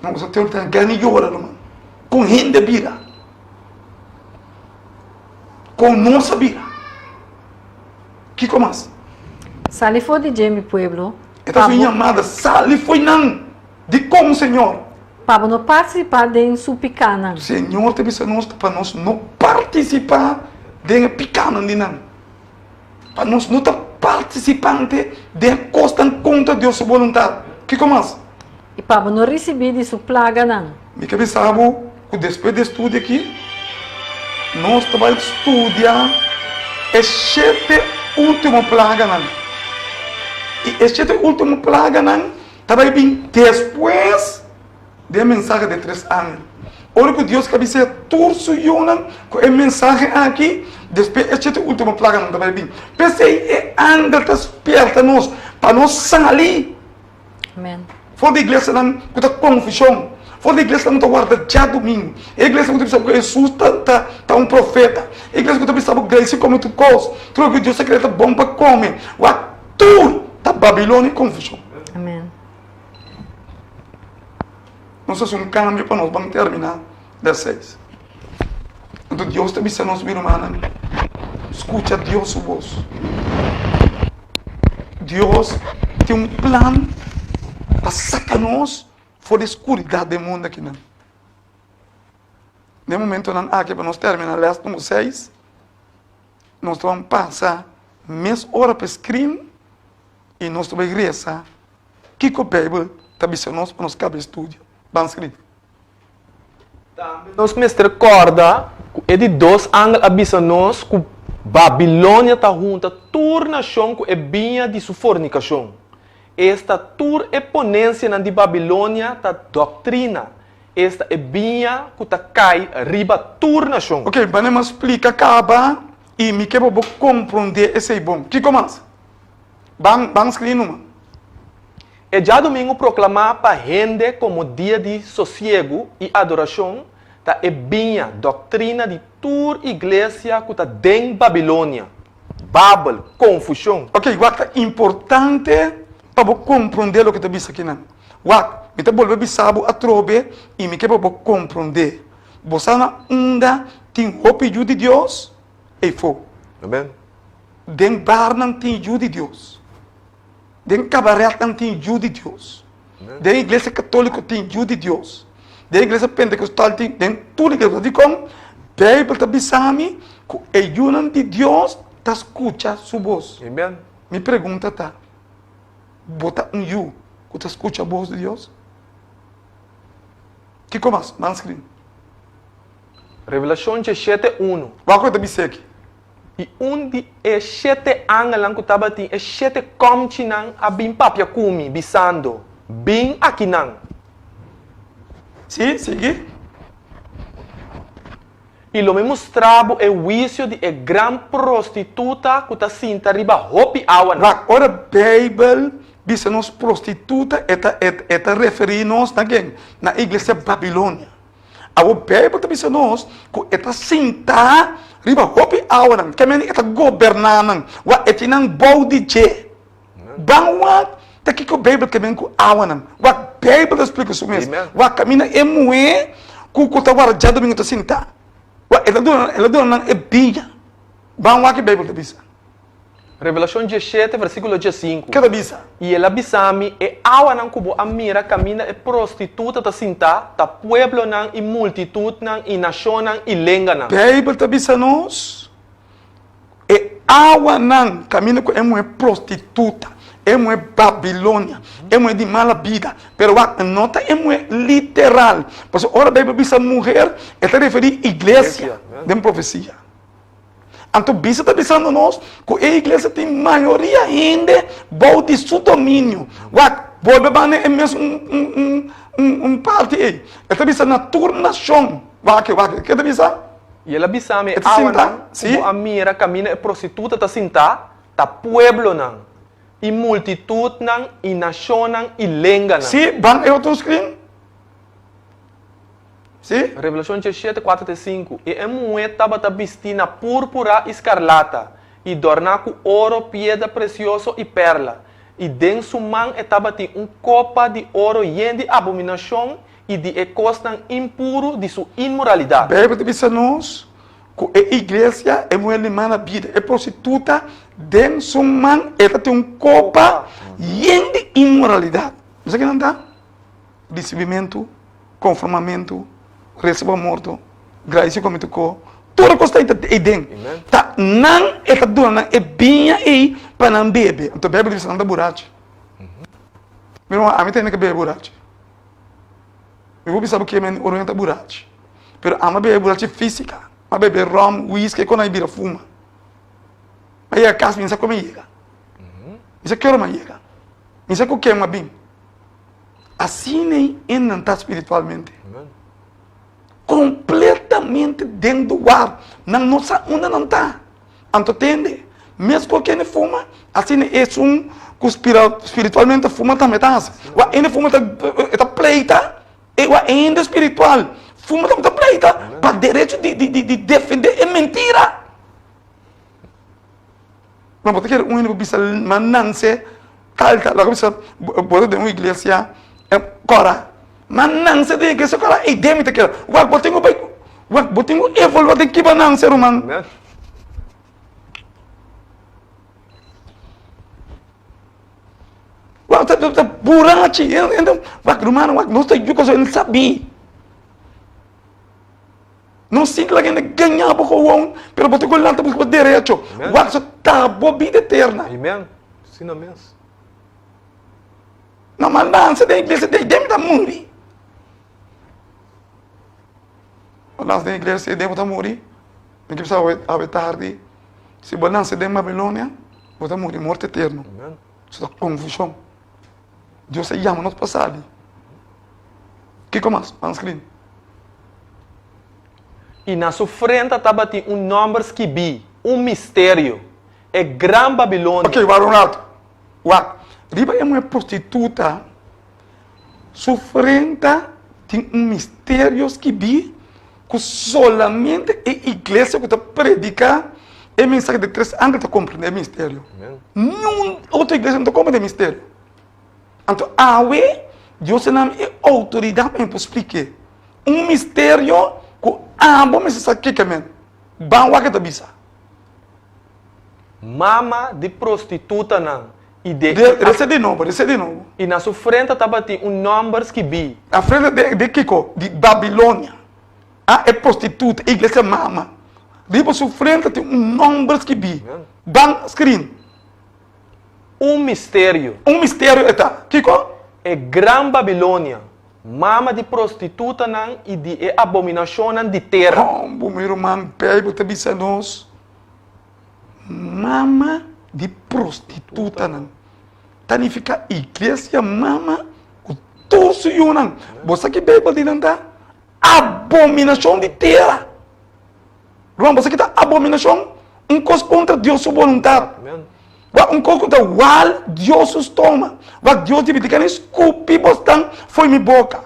não você tem que ganhar hora, mano. Com gente bira. Com nossa bira. Que comas? Sali foi de Jamie Pueblo. Esta foi chamada Sali foi não. De como, Senhor? Para não participar de su picana. Senhor, te disse nós para nós não participar de picana de não. Para nós não estar participante de costa contra Deus sua vontade. Que comas? E para não receber de su plaga não. Me que pensava que depois de estudo aqui, nós vamos estudar as 7 últimas plagas não. E as 7 últimas plagas não também vem depois da mensagem de 3 anos. Olha que Deus que disse torço não com a mensagem aqui, depois as 7 últimas plagas não também vem. Pensei e anda desperta nós para nós sair. Amém. Fora da igreja não com confusão. Fora da igreja não guarda já domingo. A igreja que pensava que Jesus tá um profeta. A igreja que pensava que Grace come tu coisa. Tudo que Deus secreta bom para comer. O ator da Babilônia e confusão. Amém. Não sei se um cambio para nós vamos terminar das 6. Então Deus te avisa nós, meu irmão. Escuta Deus sua voz. Deus tem um plano para sacar-nos fora da escuridão do mundo aqui. No momento aqui para nós terminar, leste número 6, nós vamos passar meia hora para screen e nós vamos regressar. Que a Bíblia está dizendo nós para nós caber estúdio. Vamos escrever. Nós começamos a recordar que de 2 anos avisamos que Babilônia está junto a toda nação que é bem de sua fornicação. Esta toda exponência de Babilônia está doutrina. Esta é bem que está cai riba toda nação. Ok, vamos explicar acaba e me quero compreender esse bom. Que começa? Vamos escrever numa. É já domingo proclamar para a gente como dia de sossego e adoração, tá é bem doutrina de toda igreja que está dentro de Babilônia. Babel, confusão. Ok, o que é importante para compreender o que está dizendo aqui. O que eu vou saber a trobe e me quero compreender. Você não tem roupa de Deus e fogo. Amém. Dentro bar não tem de Deus. Dentro cabaré não tem de Deus. Dentro igreja católica tem de Deus. Dentro igreja pentecostal tem tudo que eu digo como a Bíblia está dizendo que a união de Deus está escutando sua voz. Amém. Me pergunta tá. Bota you que está escutando a voz de Deus? Que começa? Vamos escrever. Revelação 17:1. Qual coisa está aqui? E de 7 anos lang que estava tem 7 comchi nang abim papia kumi bisando bem aqui nang. Sim, sigue. E lo me mostrava o juízo de gran prostituta que está sinta riba hopi awan. Ora Bíblia diz nos prostituta eta referir-nos na igreja Babilônia. A Bíblia está dizendo nos que eta sinta riba hopi awan, que men eta governando, wa etinang body je. Bangwa tá que a Bíblia que men ku awan. Wa Bíblia explica isso mesmo. Wa camina emue ku tá guardado minha tá sinta. Ela dona é bia. Vamos lá que a Bíblia diz. Revelação 17, versículo 5. Que diz? E ela bisami e awa nang kubo amira camina e prostituta ta sinta ta pueblo nang e multitud nang e nação nang e lenga nang. A Bíblia está dizendo nós e awa nang camina com é prostituta. é Babilônia, é de mala vida. Pero a nota é literal. Por isso, ora a Bíblia diz mulher, está referindo à igreja de profecia. Então, Bíblia está dizendo nós que a igreja tem maioria ainda de seu domínio. Volve a é mesmo parte aí. Está dizendo na turnação. Que está dizendo? E ela bisame Esta sinta, awan sim. a mira camina é prostituta ta sinta ta pueblo nang e multitud nang e nação nang e lenga nang. Sim, van eu outro screen? Sim? Revelação 7:4-5 e é moeda bata vestina púrpura escarlata e dorna com ouro, pedra precioso e perla e den su mão estava tem copa de ouro yen de abominação e de ecos impuro de sua imoralidade. A Bíblia diz a nós que a igreja é uma irmã na vida, é prostituta, dentro de sua mão, ela tem copa de imoralidade. Você que não está? Recebimento, conformamento, receba morto, graça como tocou, toda coisa está aí dentro. Tá, não é dona, é bem aí para não beber. Então a Bíblia diz que não está borracho. Meu irmão, a mim tem que beber borracho. Eu vou pensar que é orienta borracho. Pero ama beber borracho física. Ama beber rum, whisky, quando aí vira fuma. Aí a casa, pensa como chega. Pensa que hora mais chega. Pensa que o que é uma bem. Assim nem ainda está espiritualmente. Completamente dentro do ar. Na nossa onda não está. Então entende? Mesmo que ele fuma, assim é que espiritualmente fuma também está. Ainda fuma está pleita. E ainda espiritual. Fuma está pleita. Para direito de defender é mentira. Mas você quer único bisa mananse tal lá bisa bota de uma igreja cora. Mananse de igreja cora e demita que wa botingo bai wa botingo evolua de que bananse roman. Wa tá burachi então wa romano wa não está juco só sabe. Não sei que alguém ganha pouco o pero botou com lanta busca direito. Wa só tá vida eterna. Amen. Sim, mesmo. Não mandança da igreja de demita muri. Balança da igreja de demita muri. Me que precisa a tarde. Se balança de Babilônia, bota muri morte eterno. Isso é confusão. Deus se chama nos passado. Que comas? Anscreen. E na sua frente estava número que vi, mistério. É Gran Babilônia. Ok, Ronaldo. Riba é uma prostituta. Sua frente tem mistério que vi que solamente a igreja que está predica é mensagem de 3 anos para compreender mistério. Nenhuma outra igreja não compreende mistério. Então, Deus não é autoridade para explicar. Mistério que vamos saber que é mesmo. Vamos que bisa. Mama de prostituta não. E Rece de novo. E na sua frente estava número que vi. A frente de Kiko, de Babilônia. É prostituta, igreja mama. Riba sua frente tem número que vi. Ban screen. Mistério. Mistério está. Kiko? É Gran Babilônia. Mama de prostituta não e de abominação não de terra. Meu irmão, Bíblia está dizendo nós. Mama de prostituta não. Significa igreja mama com todos os não. Você que Bíblia diz não tá? Abominação de terra. Irmão, você que está abominação, coisa contra Deus sua vontade. Coisa contra o qual Deus toma. Deus deve dizer que esculpe bastante foi minha boca.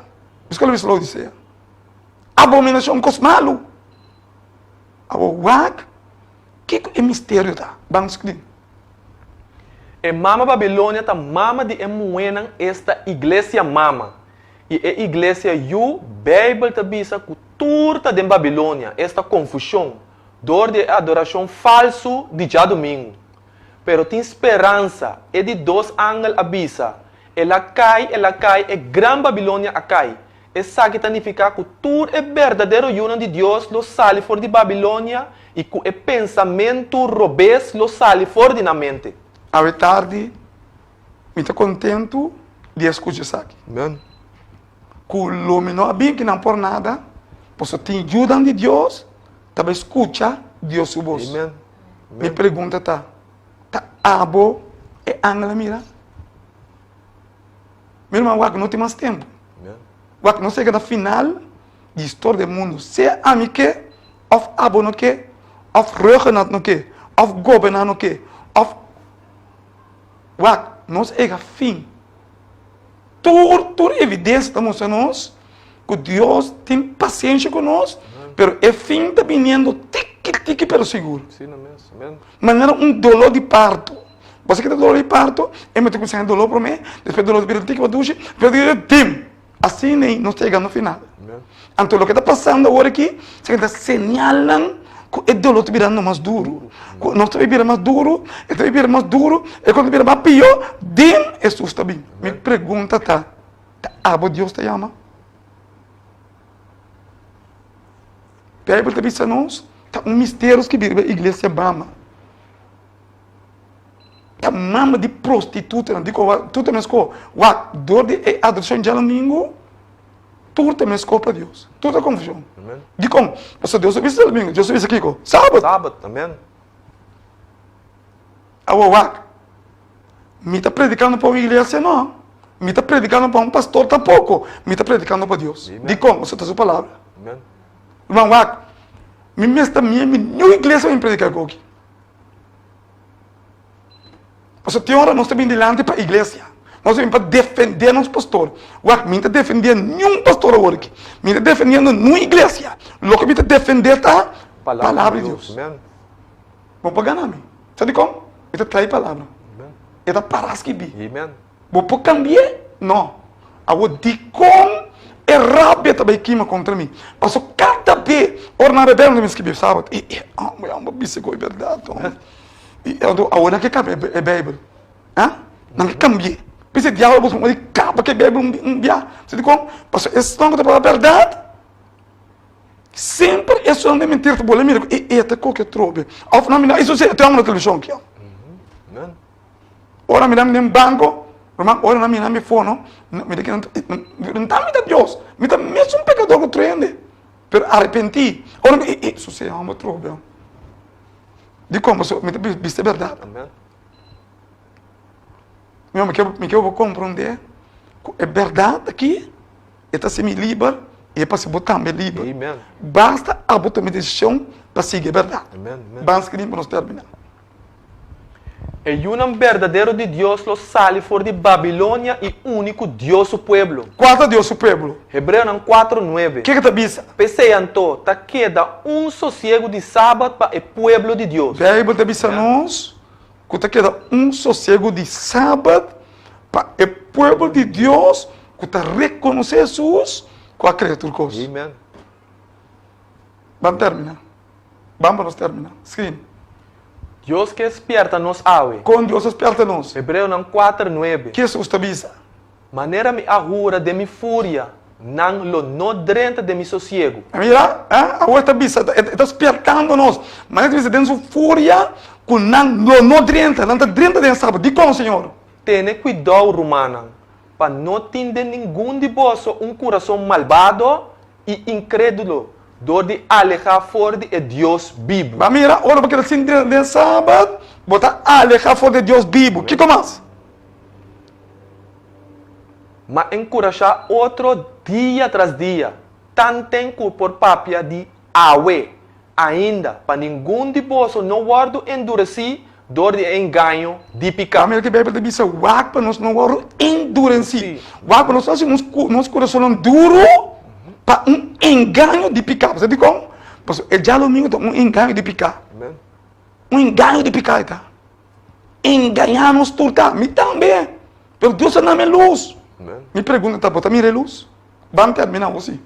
Isso que eu vou dizer. Abominação, coisa malo. Agora, que é mistério da? Vamos escrever. E mama Babilônia tá mama de emuenan esta igreja mama. E a igreja you Bíblia tá bisa cultura de Babilônia, esta confusão, dor de adoração falso de já domingo. Pero tem esperança, é de 2 ángeles avisa. Ela cai, é Gran Babilônia a cai. Essa que significa que tudo é verdadeiro união de Deus, lo sale fora de Babilônia, e que o pensamento robês lo sale fora de na mente. A tarde, me está contento de escutar isso aqui. Amen. Culo não bem que não por nada, pois tem ajuda de Deus, também escuta Deus sua voz. Amen. Me pergunta tá abo e angela mira? Meu irmão, não tem mais tempo. Amen. Não chega na final de história do mundo. Se a mim que, of abo no que, of regenat no que, of governar no que, of não chega fim. Toda evidência está mostrando nós que Deus tem paciência conosco, mas o fim está vindo tique pelo seguro. Sim, amém. Mas não era dolor de parto. Você que tem dolor de parto, eu me tenho que dolor para mim, depois dolor de parto, eu vou tim. Assim nem não chega no final. Amen. Então, o que está passando agora aqui, você está señalando que o dolor está virando mais duro. Não está virando mais duro, está virando mais duro, e quando vira mais pior, dim, isso está bem. Me pergunta, abo Deus te ama? A Bíblia está dizendo nós, mistério que vive a igreja Bama. A mama de prostituta, tu também escolhe, dor de adoração de domingo, tu também escolhe para Deus. Tu está confusão. Amen. De como? Porque Deus serviço domingo, Deus serviço aqui, sábado. Sábado, amém. Me está predicando para a igreja, não. Me está predicando para um pastor, tampouco. Me está predicando para Deus. Amen. De como? Você está sua palavra. Amen. Irmão, minha igreja vai predicar aqui. Você tem hora, nós estamos delante para a igreja. Nós estamos para defender nosso pastor. Me está defendendo nenhum pastor agora aqui. Me está defendendo nenhuma igreja. O que me está defendendo é a palavra de Deus. Amen. Vou pagar na mim. Sabe como? Ele está traindo a palavra. Amen. Ele está parado que bi. Amen. Vou cambiar? Não. Eu digo como é rábia também que contra mim. Mas cada vez, ora na rebelde, não me escrevi sábado. É uma bicha, é verdade. Agora que cabe é Bíblia. Não que cambie. Pense diálogo, mas capa que Bíblia um dia. Você diz como? Porque esse não é a verdade. Sempre é só não mentir, tu pode mirar. Até qualquer trobe. Ao final, isso é tem uma televisão aqui. Amen. Ora me dá um banco, ora na minha fone, me dá que não está me dá Deus, me dá mesmo um pecador que treine, pero arrepenti. Ora isso se é uma trobe. De como me dá viste verdade. Amen. Meu me que eu vou compreender, é verdade aqui, está se me livre e é para se botar me livre. Amen. Basta a botar minha decisão para seguir a verdade. Amen. Vamos que para nós terminar. E un verdadero de Dios lo sale for de Babilônia e único Deus o pueblo. Qual é Deus o povo? Hebreu 4:9. Que está bisa? Peseanto, ta queda sossego de sábado para o pueblo de Deus. A Bíblia está bisa nós que está queda sossego de sábado para o povo de Deus que está reconhecer Jesus com a criatura coisa. Amen. Vamos terminar. Vamos terminar. Screen. Deus que despierta nos ave. Com Deus esperta nós. Hebreu 4:9. Que Jesus está bisa? Maneira me ahura de mi fúria, não lo nodrenta de mi sossego. Mira, agora está bisa, está espertando nós. Mas está bisa dentro de fúria com não drenta, não está drenta de sábado. De como, Senhor? Tene cuidado, romana, para não ter nenhum de vós coração malvado e incrédulo, dor de alejar fora de Deus vivo. Mas mira, ora porque assim de sábado, botar alejar fora de Deus vivo. Que mais? Mas encorajar outro dia tras dia, tantem por papia de awe, ainda, para nenhum de vós não guardo endureci, dor de engano, de picar. Mira que a Bíblia diz, wak para nós não guardo endureci. Wak para nós assim, nosso coração duro, para engano de picar. Você diz como? Porque é já domingo engano de picar. Amen. Engano de picar, tá? Enganar nos turta, me também. Pero Deus é na minha luz. Amen. Me pergunta, tá, bota mira luz? Vamos terminar assim.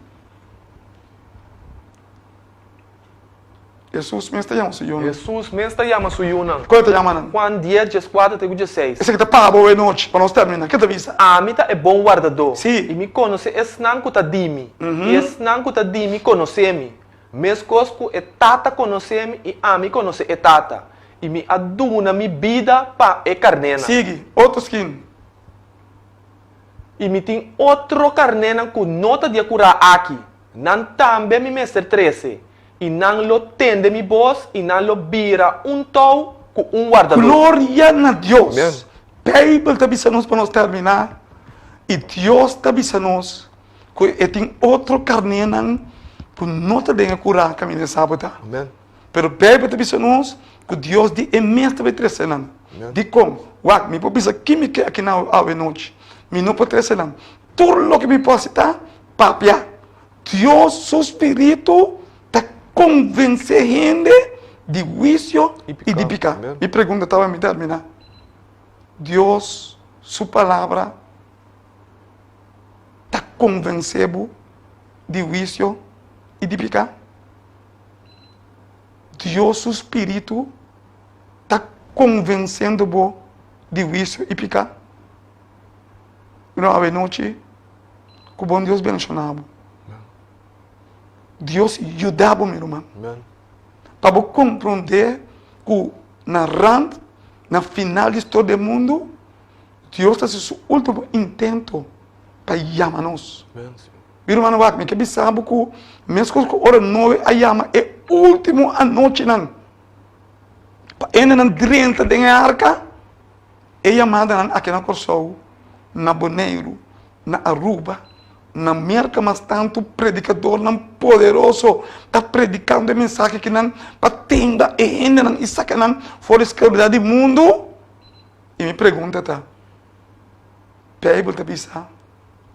Jesus me está chamando, Senhor. Jesus me está chamando suyunan. Qual está chamando? Juan 10:4-16. Esse aqui está para boa noite, para nós terminar. Que te avisa? A mim é bom guardador. Sim. E me conhece, não que dimi. E não que dimi conhece-me. Mes cosco é tata conhece-me e a mim conhece é tata. E me aduna mi vida para é carnena. Sigue, outro skin. E me tem outro carne com nota de curar aqui. Não também me mestre 13. E não lo tende mi voz e não lo vira tou com guardador. Glória a Deus. Amém. Bíblia está avisando para nós terminar. E Deus está avisando que tem outro carne que não está bem a curar caminho de sábado. Amém. Pero Bíblia está avisando que Deus de mestre vai trazer. De como? Uau, me pode pensar que me quer aqui na noite. Me não pode trazer. Tudo o que me pode citar, papia. Deus, seu Espírito, está convencendo de juízo e de picar. Me pergunta, estava a me terminar. Deus, sua palavra, está convencendo de juízo e de picar. Deus, seu Espírito, está convencendo de juízo e picar. Não, a noite, que o bom Deus mencionava. Deus ajudava meu irmão. Para compreender que na rand, na final da história do mundo, Deus está seu último intento para chamar-nos. Meu irmão, me que sabe que mesmo que a hora 9 a chama é a última noite. Para entrar dentro da arca, é chamada aqui na Corsou, na Boneiro, na Aruba, na merca, mas tanto predicador não poderoso está predicando a mensagem que não para tenda e ainda não isso que não fora escravidão do mundo. E me pergunta tá, Bíblia está pensando,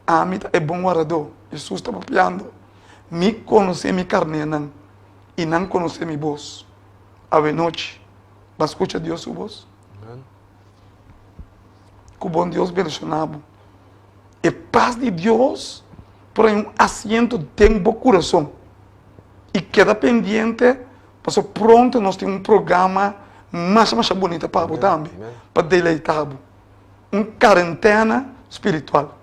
a mim é bom orador, Jesus está papiando, me conhecer minha carne não e não conhecer minha voz. A noite, mas escuta Deus sua voz. Que o bom Deus mencionado, e paz de Deus por um assento tem bom coração. E queda pendente, porque pronto nós temos programa mais bonito para você também, para deleitar. Quarentena espiritual.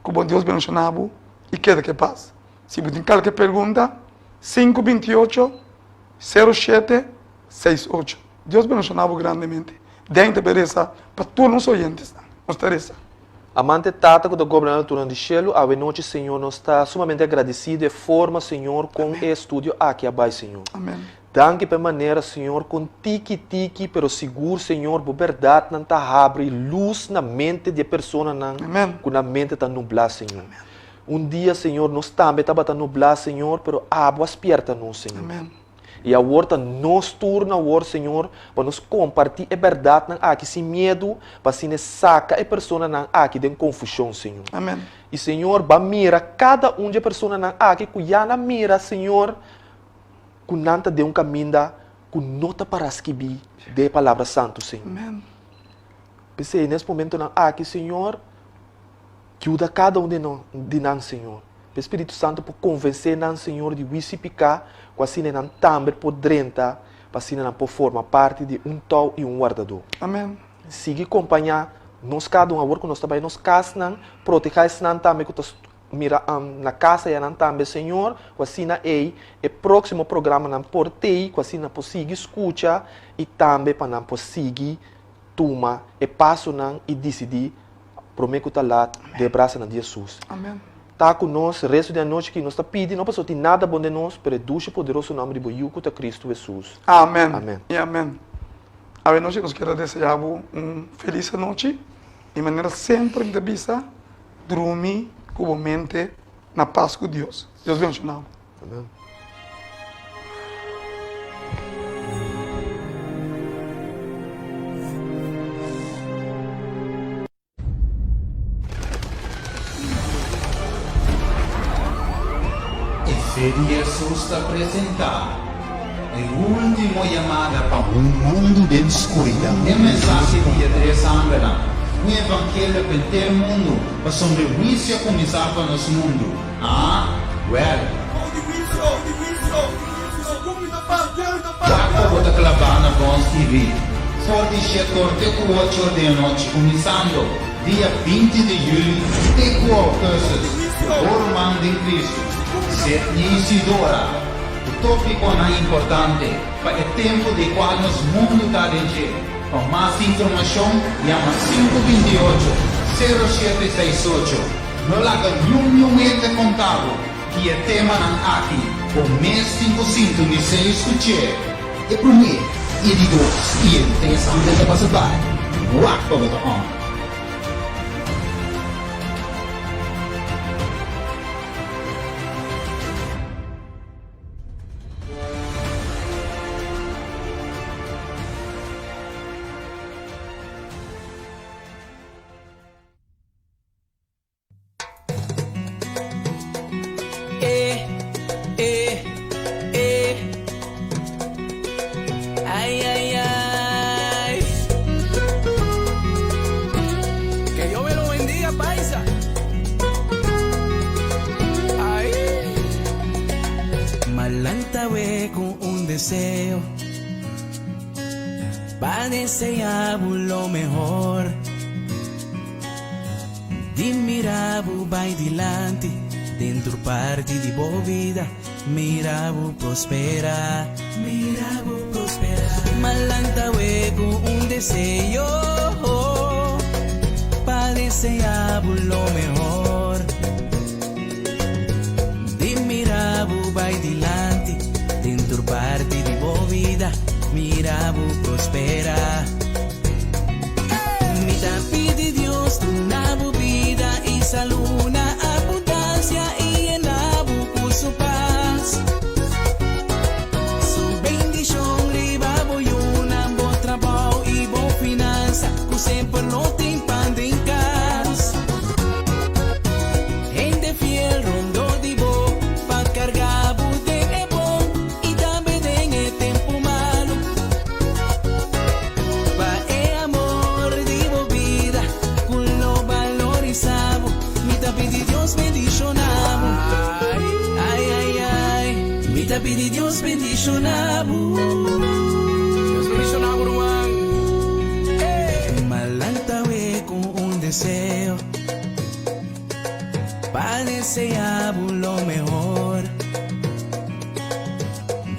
Que o bom Deus mencionado e queda que paz. Se você tem qualquer pergunta, 528-0768. Deus mencionado grandemente. Dentro da beleza, para todos os oyentes. Nos interessa. Amante Tata, do governador do Cielo, a noite, Senhor, nós está sumamente agradecido e forma, Senhor, com o estúdio aqui abaixo, Senhor. Amém. Danke pela maneira, Senhor, com tiki-tiki, pero seguro, Senhor, por verdade, não está abre luz na mente de pessoa, não, com a mente está nublada, Senhor. Amém. Dia, Senhor, nós também está nublada, Senhor, pero água aspierta, não, Senhor. Amém. E a horta nos turna, Senhor, para nos compartilhar a verdade aqui sem medo, para se saca a pessoa aqui de confusão, Senhor. Amém. E, Senhor, vai mira cada de pessoa aqui que já na mira, Senhor, que não de caminho, que nota para escrever de palavra santo, Senhor. Amém. Pensei nesse momento aqui, Senhor, que ajuda cada de nós, Senhor. O Espírito Santo por convencer nós, Senhor, de visipicar, que assim não também por dentro, para assim não por formar parte de tal e guardador. Amém. Siga acompanhar nós cada agora que nós também nos casa, proteger nós também que mira na casa e não também, Senhor, que assim o próximo programa não por ter, que assim não consiga escutar e também para não conseguir tomar e passo não e decidir prometo que lá de braço na Jesus. Amém. Está conosco o resto da noite que nós está pedindo, não passou nada bom de nós, pero duche poderoso nome de Boiuco de Cristo Jesus. Amém. Amém. E amém. A noite nós queremos desejar feliz noite, de maneira sempre de vista, dormir com a mente na paz com Deus. Deus abençoe. Amém. Jesus está apresentando a última chamada para um mundo de escuridão. A mensagem de Andrés Ambela, o evangelho para todo mundo, para sobre o juízo começar para nosso mundo. Jacob está clavando na Bons TV. Forte e 8 da noite, começando dia 20 de julho, até 4 Orman de Cristo. Setni Isidora, o tópico é importante para o tempo de qual nosso mundo está de. Para mais informação, chama 528 0768. No laga lunhamente contado que é tema ng aqui. O mês 500 ni se escuche. E por mim, e de dos, e tem essa vida para saber. Rock over the on. Ay, ay, ay. Que Dios me lo bendiga, paisa. Ay. Malantawe con un deseo para desear lo mejor. Di mirabu vai dilante dentro parte di boa vida. Mirabu prospera, mirabu prospera. Malantawe con un deseo para desear lo mejor. Di mirabu vai dilante dentro parte di boa vida. Mirabu prospera. Mi pide Dios una vida y salud, una abundancia y en la con su paz. Su bendición riba voy una buen trabajo y buena finanza, que siempre no te impande en casa. Gente fiel rondo de bo, pa cargar de ebo y también en el tiempo malo. Pa amor de vida, con lo valorizamos. Mi pide Dios bendicionamos. Ay, ay, ay. Mi pide Dios bendicionamos. Dios bendicionamos, Juan. Malantawe con un deseo para desear lo mejor.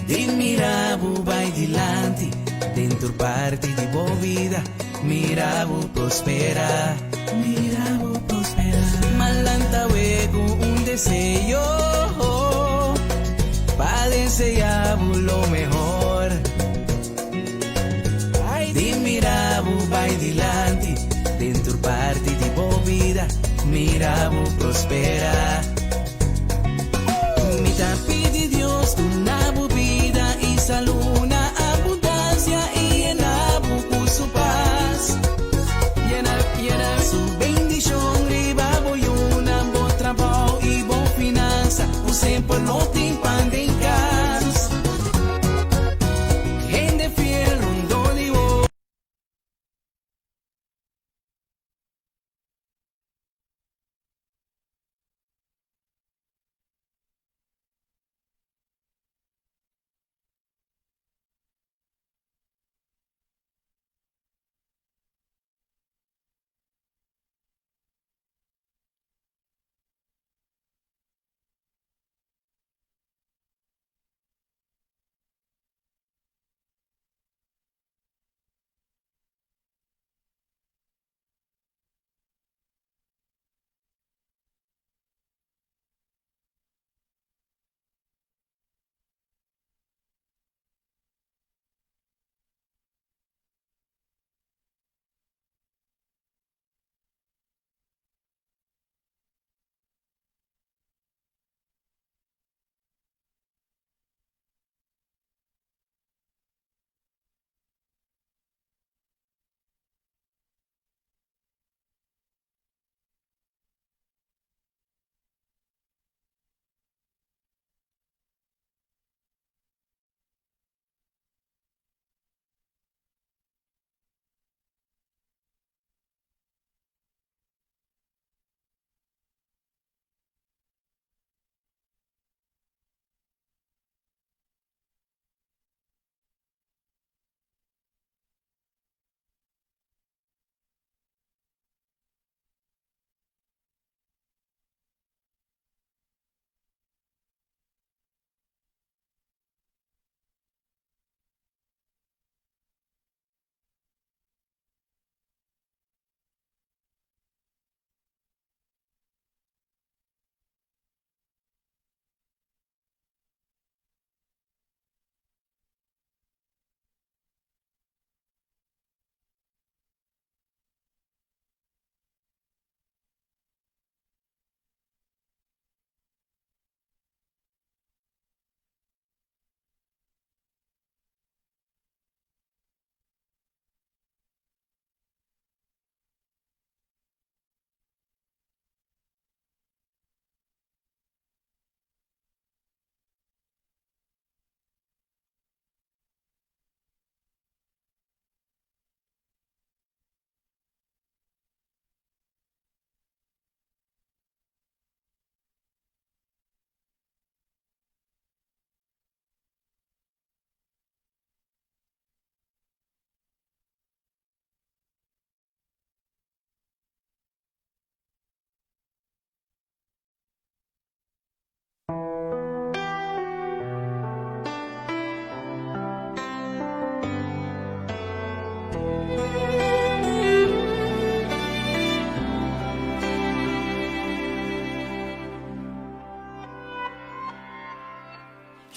Di mirabu vai dilante dentro parte di boa vida. Mirabu prospera, mirabu prospera. Malantawe con un deseo para desear lo mejor. Di mirabu vai dilante dentro parte di boa vida. Mirabu prospera. Mi pide Dios una vida y salud, una abundancia y en la con su paz. Llena su bendición, riba voy una buen trabajo y buena finanza, siempre no te impande en casa. Gente fiel rondo de vos.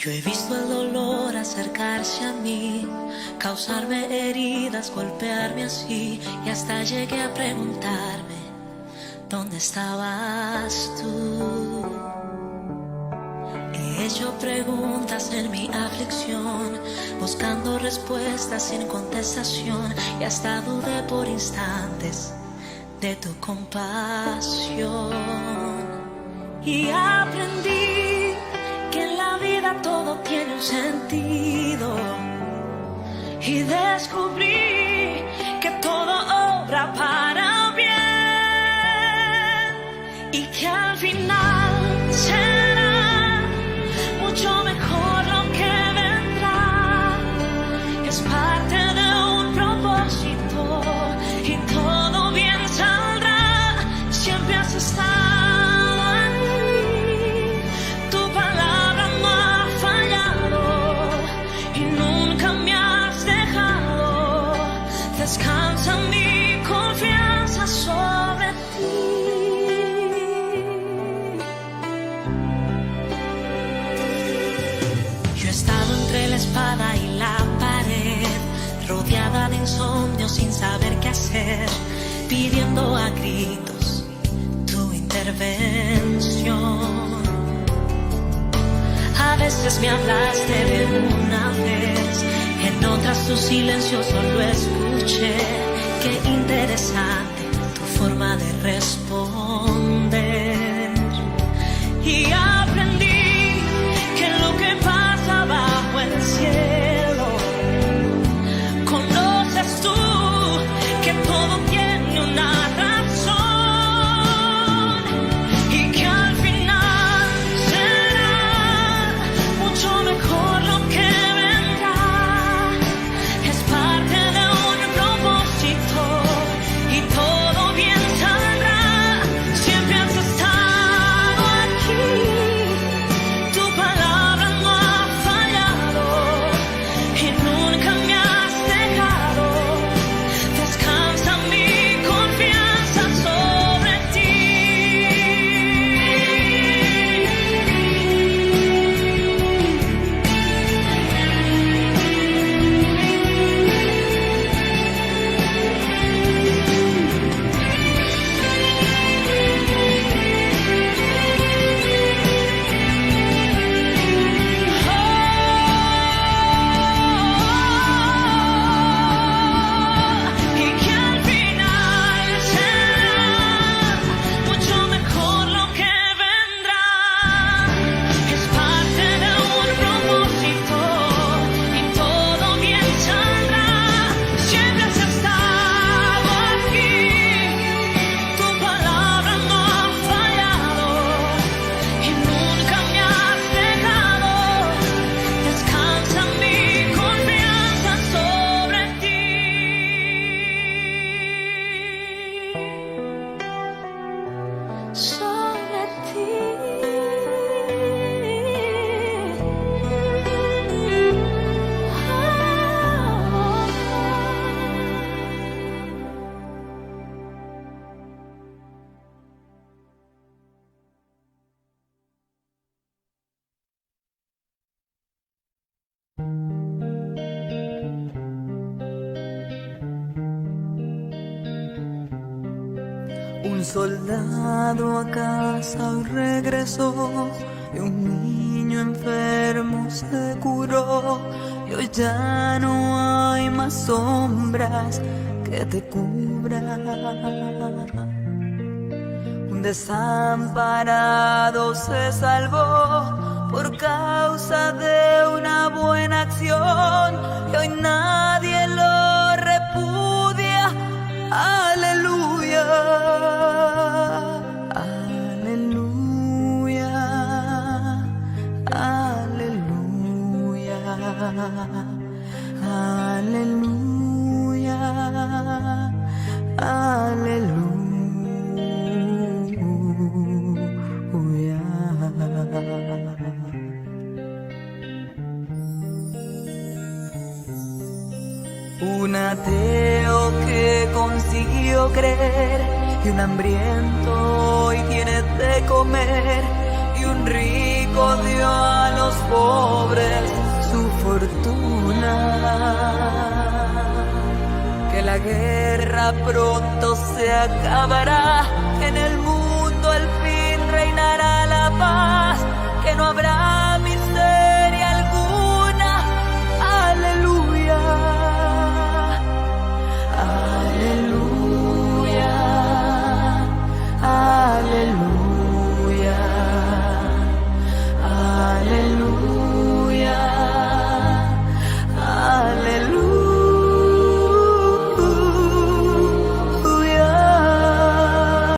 Yo he visto el dolor acercarse a mí, causarme heridas, golpearme así, y hasta llegué a preguntarme, ¿dónde estabas tú? He hecho preguntas en mi aflicción, buscando respuestas sin contestación, y hasta dudé por instantes de tu compasión. Y aprendí que en la vida todo tiene un sentido, y descubrí que todo obra para bien, y que al final será mucho mejor lo que vendrá. Es parte de un propósito y todo bien saldrá. Siempre has estado aquí, tu palabra no ha fallado y nunca me has dejado. Descansa mi confianza sobre ti. Entre la espada y la pared, rodeada de insomnio sin saber qué hacer, pidiendo a gritos tu intervención. A veces me hablaste de una vez, en otras tu silencio solo escuché. Qué interesante tu forma de responder. Y aprendí que lo que pasa bajo el cielo, conoces tú que todo tiene una razón, y que al final será mucho mejor lo que vendrá. Es parte de un propósito y todo bien saldrá. Siempre has estado aquí, tu palabra no ha fallado y nunca me has dejado. Descansa mi confianza sobre ti. Y que al final será mucho mejor lo que vendrá. Es parte de un propósito y todo bien saldrá. Siempre has estado aquí, tu palabra no ha fallado y nunca me has dejado. Descansa mi confianza sobre ti. Sobre ti. Un soldado a casa hoy regresó, y un niño enfermo se curó, y hoy ya no hay más sombras que te cubran. Un desamparado se salvó por causa de una buena acción, y hoy nadie lo repudia. Aleluya, aleluya, aleluya, aleluya, aleluya. Un ateo que consiguió creer, y un hambriento hoy tiene de comer, y y un rico dio a los pobres su fortuna. Que la guerra pronto se acabará, que en el mundo al fin reinará la paz, que no habrá